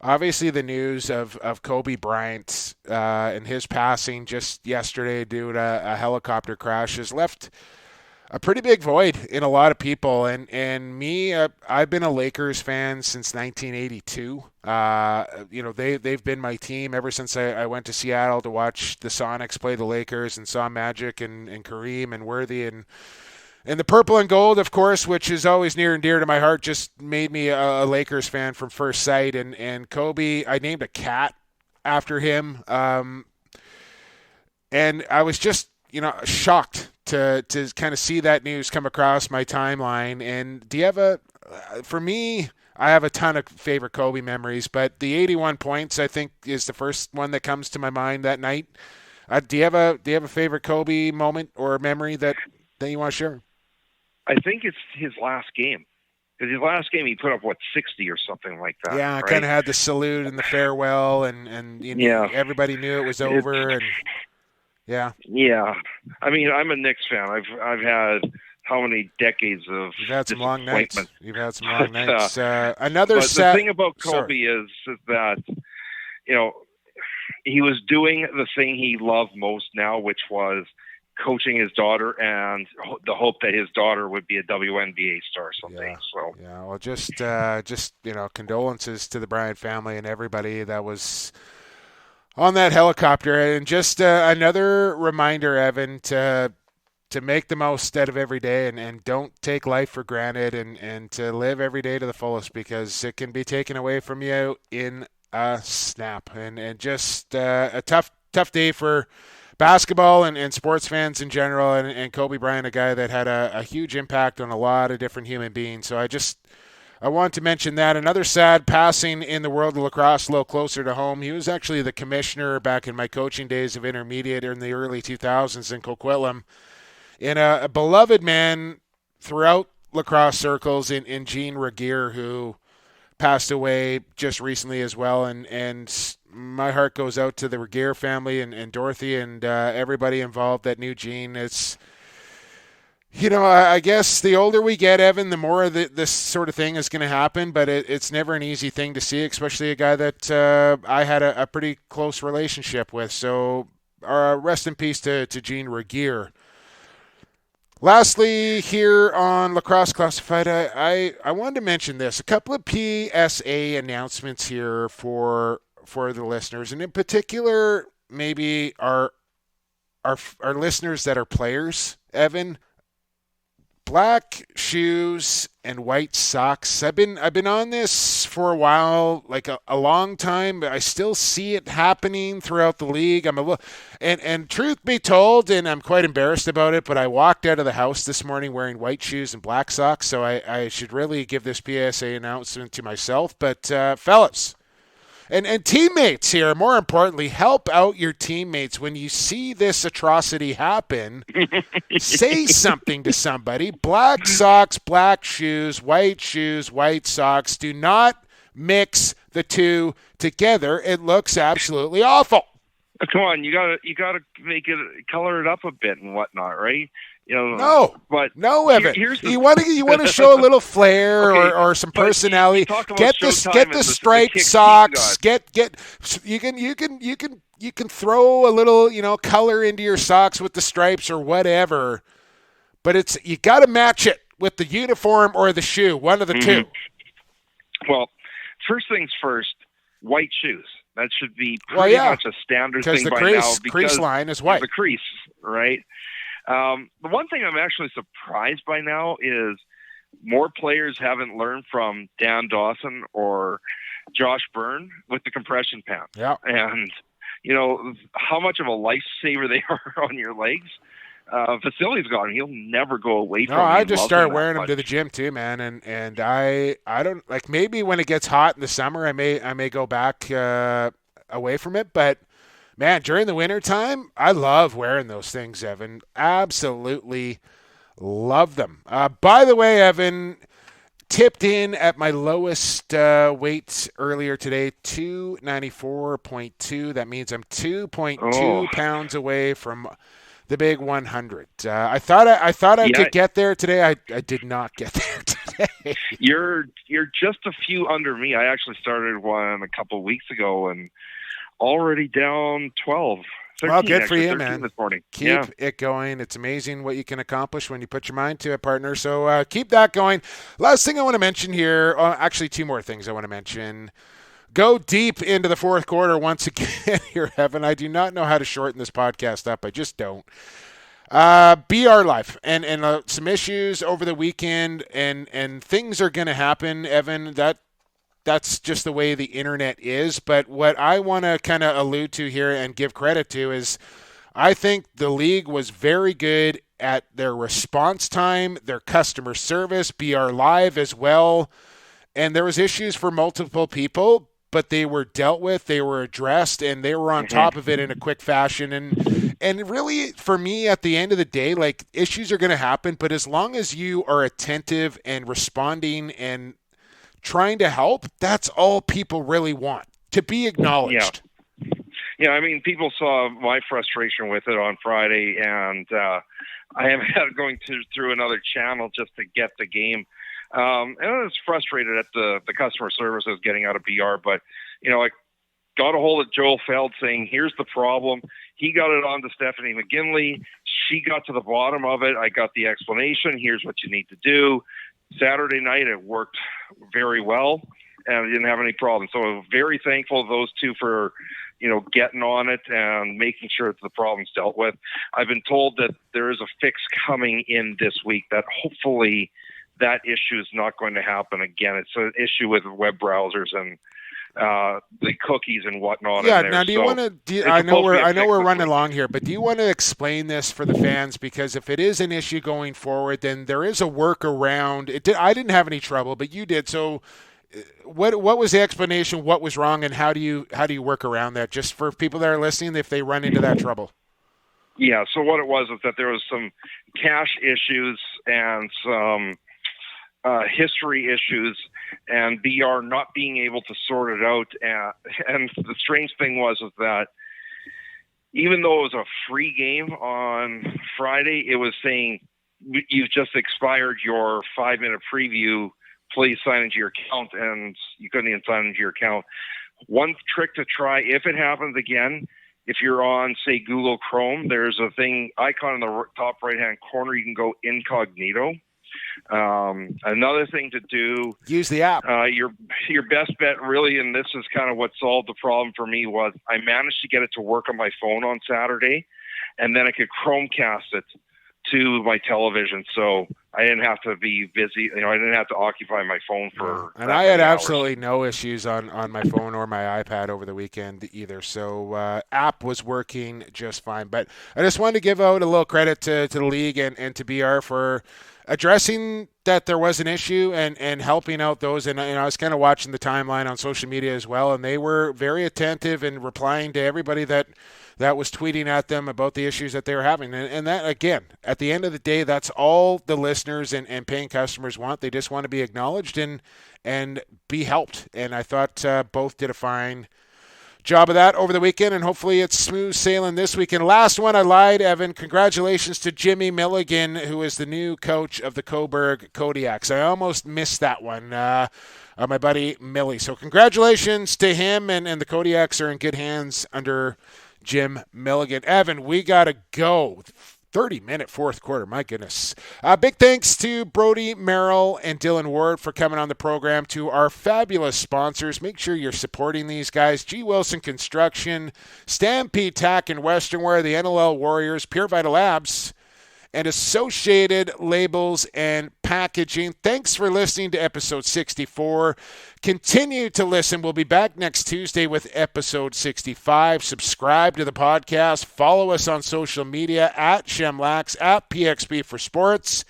obviously the news of Kobe Bryant and his passing just yesterday due to a helicopter crash has left a pretty big void in a lot of people. And me, I've been a Lakers fan since 1982. They've been my team ever since I went to Seattle to watch the Sonics play the Lakers and saw Magic and Kareem and Worthy and the purple and gold, of course, which is always near and dear to my heart, just made me a Lakers fan from first sight. And Kobe, I named a cat after him. And I was just, shocked to kind of see that news come across my timeline. And do you have for me, I have a ton of favorite Kobe memories, but the 81 points, I think, is the first one that comes to my mind that night. Do you have a favorite Kobe moment or memory that you want to share? I think it's his last game. Because his last game, he put up, 60 or something like that. Yeah, right? Kind of had the salute and the farewell, and everybody knew it was over. And yeah. Yeah. I mean, I'm a Knicks fan. I've had how many decades of You've had some long nights. But The thing about Kobe is that, he was doing the thing he loved most now, which was coaching his daughter and the hope that his daughter would be a WNBA star someday. Well, just condolences to the Bryant family and everybody that was on that helicopter, and just another reminder, Evan, to make the most out of every day and don't take life for granted and to live every day to the fullest, because it can be taken away from you in a snap. And just a tough day for basketball and sports fans in general, and Kobe Bryant, a guy that had a huge impact on a lot of different human beings. So I want to mention that. Another sad passing in the world of lacrosse, a little closer to home. He was actually the commissioner back in my coaching days of intermediate in the early 2000s in Coquitlam. And a beloved man throughout lacrosse circles in Gene Regier, who passed away just recently as well. And my heart goes out to the Regier family and Dorothy and everybody involved that knew Gene. It's, I guess the older we get, Evan, the more this sort of thing is going to happen, but it's never an easy thing to see, especially a guy that I had a pretty close relationship with. So rest in peace to Gene Regier. Lastly, here on Lacrosse Classified, I wanted to mention this. A couple of PSA announcements here for the listeners, and in particular, maybe our listeners that are players, Evan. Black shoes and white socks. I've been on this for a while, like a long time, but I still see it happening throughout the league. And truth be told, and I'm quite embarrassed about it, but I walked out of the house this morning wearing white shoes and black socks, so I should really give this PSA announcement to myself. But fellas, and teammates here, more importantly, help out your teammates when you see this atrocity happen. Say something to somebody. Black socks, black shoes, white socks. Do not mix the two together. It looks absolutely awful. Come on, you gotta make it, color it up a bit and whatnot, right? No, Evan. You want to show a little flair or some personality. Get the striped socks. You can throw a little color into your socks with the stripes or whatever, but you got to match it with the uniform or the shoe, one of the two. Well, first things first, white shoes. That should be pretty much a standard thing by now. Because the crease line is white. The crease, right? The one thing I'm actually surprised by now is more players haven't learned from Dan Dawson or Josh Byrne with the compression pants. Yeah. And, how much of a lifesaver they are on your legs. Vasili's gone. He'll never go away from them. I just started wearing them to the gym too, man. And I don't, like, maybe when it gets hot in the summer, I may go back away from it, but man, during the wintertime, I love wearing those things, Evan. Absolutely love them. By the way, Evan, tipped in at my lowest weight earlier today, 294.2. That means I'm 2.2 pounds away from the big 100. I thought I could get there today. I did not get there today. You're just a few under me. I actually started one a couple of weeks ago and already down 12. 13, well, good for you, man. This morning. Keep it going. It's amazing what you can accomplish when you put your mind to it, partner. So keep that going. Last thing I want to mention here, actually 2 more things I want to mention. Go deep into the fourth quarter once again here, Evan. I do not know how to shorten this podcast up. I just don't. BR Live and some issues over the weekend and things are going to happen, Evan. That's just the way the internet is. But what I want to kind of allude to here and give credit to is I think the league was very good at their response time, their customer service, BR Live as well. And there was issues for multiple people, but they were dealt with, they were addressed, and they were on top of it in a quick fashion. And really, for me, at the end of the day, like, issues are going to happen, but as long as you are attentive and responding and trying to help, that's all people really want, to be acknowledged. Yeah, I mean, people saw my frustration with it on Friday, and I am going through another channel just to get the game. And I was frustrated at the customer service I was getting out of BR, but, I got a hold of Joel Feld saying, here's the problem. He got it on to Stephanie McGinley. She got to the bottom of it. I got the explanation. Here's what you need to do. Saturday night, it worked very well, and I didn't have any problems. So I'm very thankful to those two for, getting on it and making sure that the problem's dealt with. I've been told that there is a fix coming in this week that hopefully that issue is not going to happen again. It's an issue with web browsers and the cookies and whatnot. Yeah. In there. Now, do you want to? I know we're running along here, but do you want to explain this for the fans? Because if it is an issue going forward, then there is a workaround. I didn't have any trouble, but you did. So, what was the explanation? What was wrong, and how do you work around that? Just for people that are listening, if they run into that trouble. Yeah. So what it was is that there was some cache issues and some history issues, and BR not being able to sort it out. And the strange thing was that even though it was a free game on Friday, it was saying you've just expired your 5-minute preview. Please sign into your account, and you couldn't even sign into your account. One trick to try if it happens again, if you're on, say, Google Chrome, there's a icon in the top right-hand corner. You can go incognito. Another thing to do, use the app. Your best bet really, and this is kind of what solved the problem for me, was I managed to get it to work on my phone on Saturday, and then I could Chromecast it to my television, so I didn't have to be busy. I didn't have to occupy my phone for. And I had absolutely no issues on my phone or my iPad over the weekend either. So app was working just fine. But I just wanted to give out a little credit to the league and to BR for addressing that there was an issue and helping out those. And I was kind of watching the timeline on social media as well, and they were very attentive in replying to everybody that was tweeting at them about the issues that they were having. And that, again, at the end of the day, that's all the listeners and paying customers want. They just want to be acknowledged and be helped. And I thought both did a fine job of that over the weekend, and hopefully it's smooth sailing this weekend. Last one, I lied, Evan. Congratulations to Jimmy Milligan, who is the new coach of the Coburg Kodiaks. I almost missed that one. My buddy Millie. So congratulations to him, and the Kodiaks are in good hands under Jim Milligan. Evan, we got to go. 30-minute fourth quarter, my goodness. Big thanks to Brodie, Merrill, and Dillon Ward for coming on the program. To our fabulous sponsors, make sure you're supporting these guys. G. Wilson Construction, Stampede Tack and Western Wear, the NLL Warriors, Pure Vital Labs, and Associated Labels and Packaging. Thanks for listening to episode 64. Continue to listen. We'll be back next Tuesday with episode 65. Subscribe to the podcast. Follow us on social media at Shemlax, at PXB for Sports,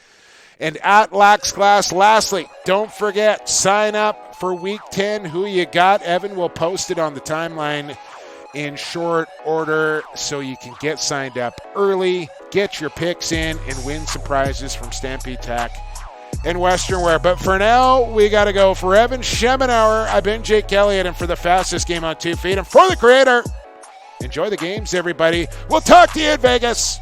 and at Lax Class. Lastly, don't forget, sign up for Week 10. Who you got? Evan will post it on the timeline in short order so you can get signed up early, get your picks in, and win some prizes from Stampede Tack and Western wear. But for now, we got to go. For Evan Schemenauer, I've been Jake Elliott, and for the fastest game on 2 feet, and for the creator, enjoy the games, everybody. We'll talk to you in Vegas.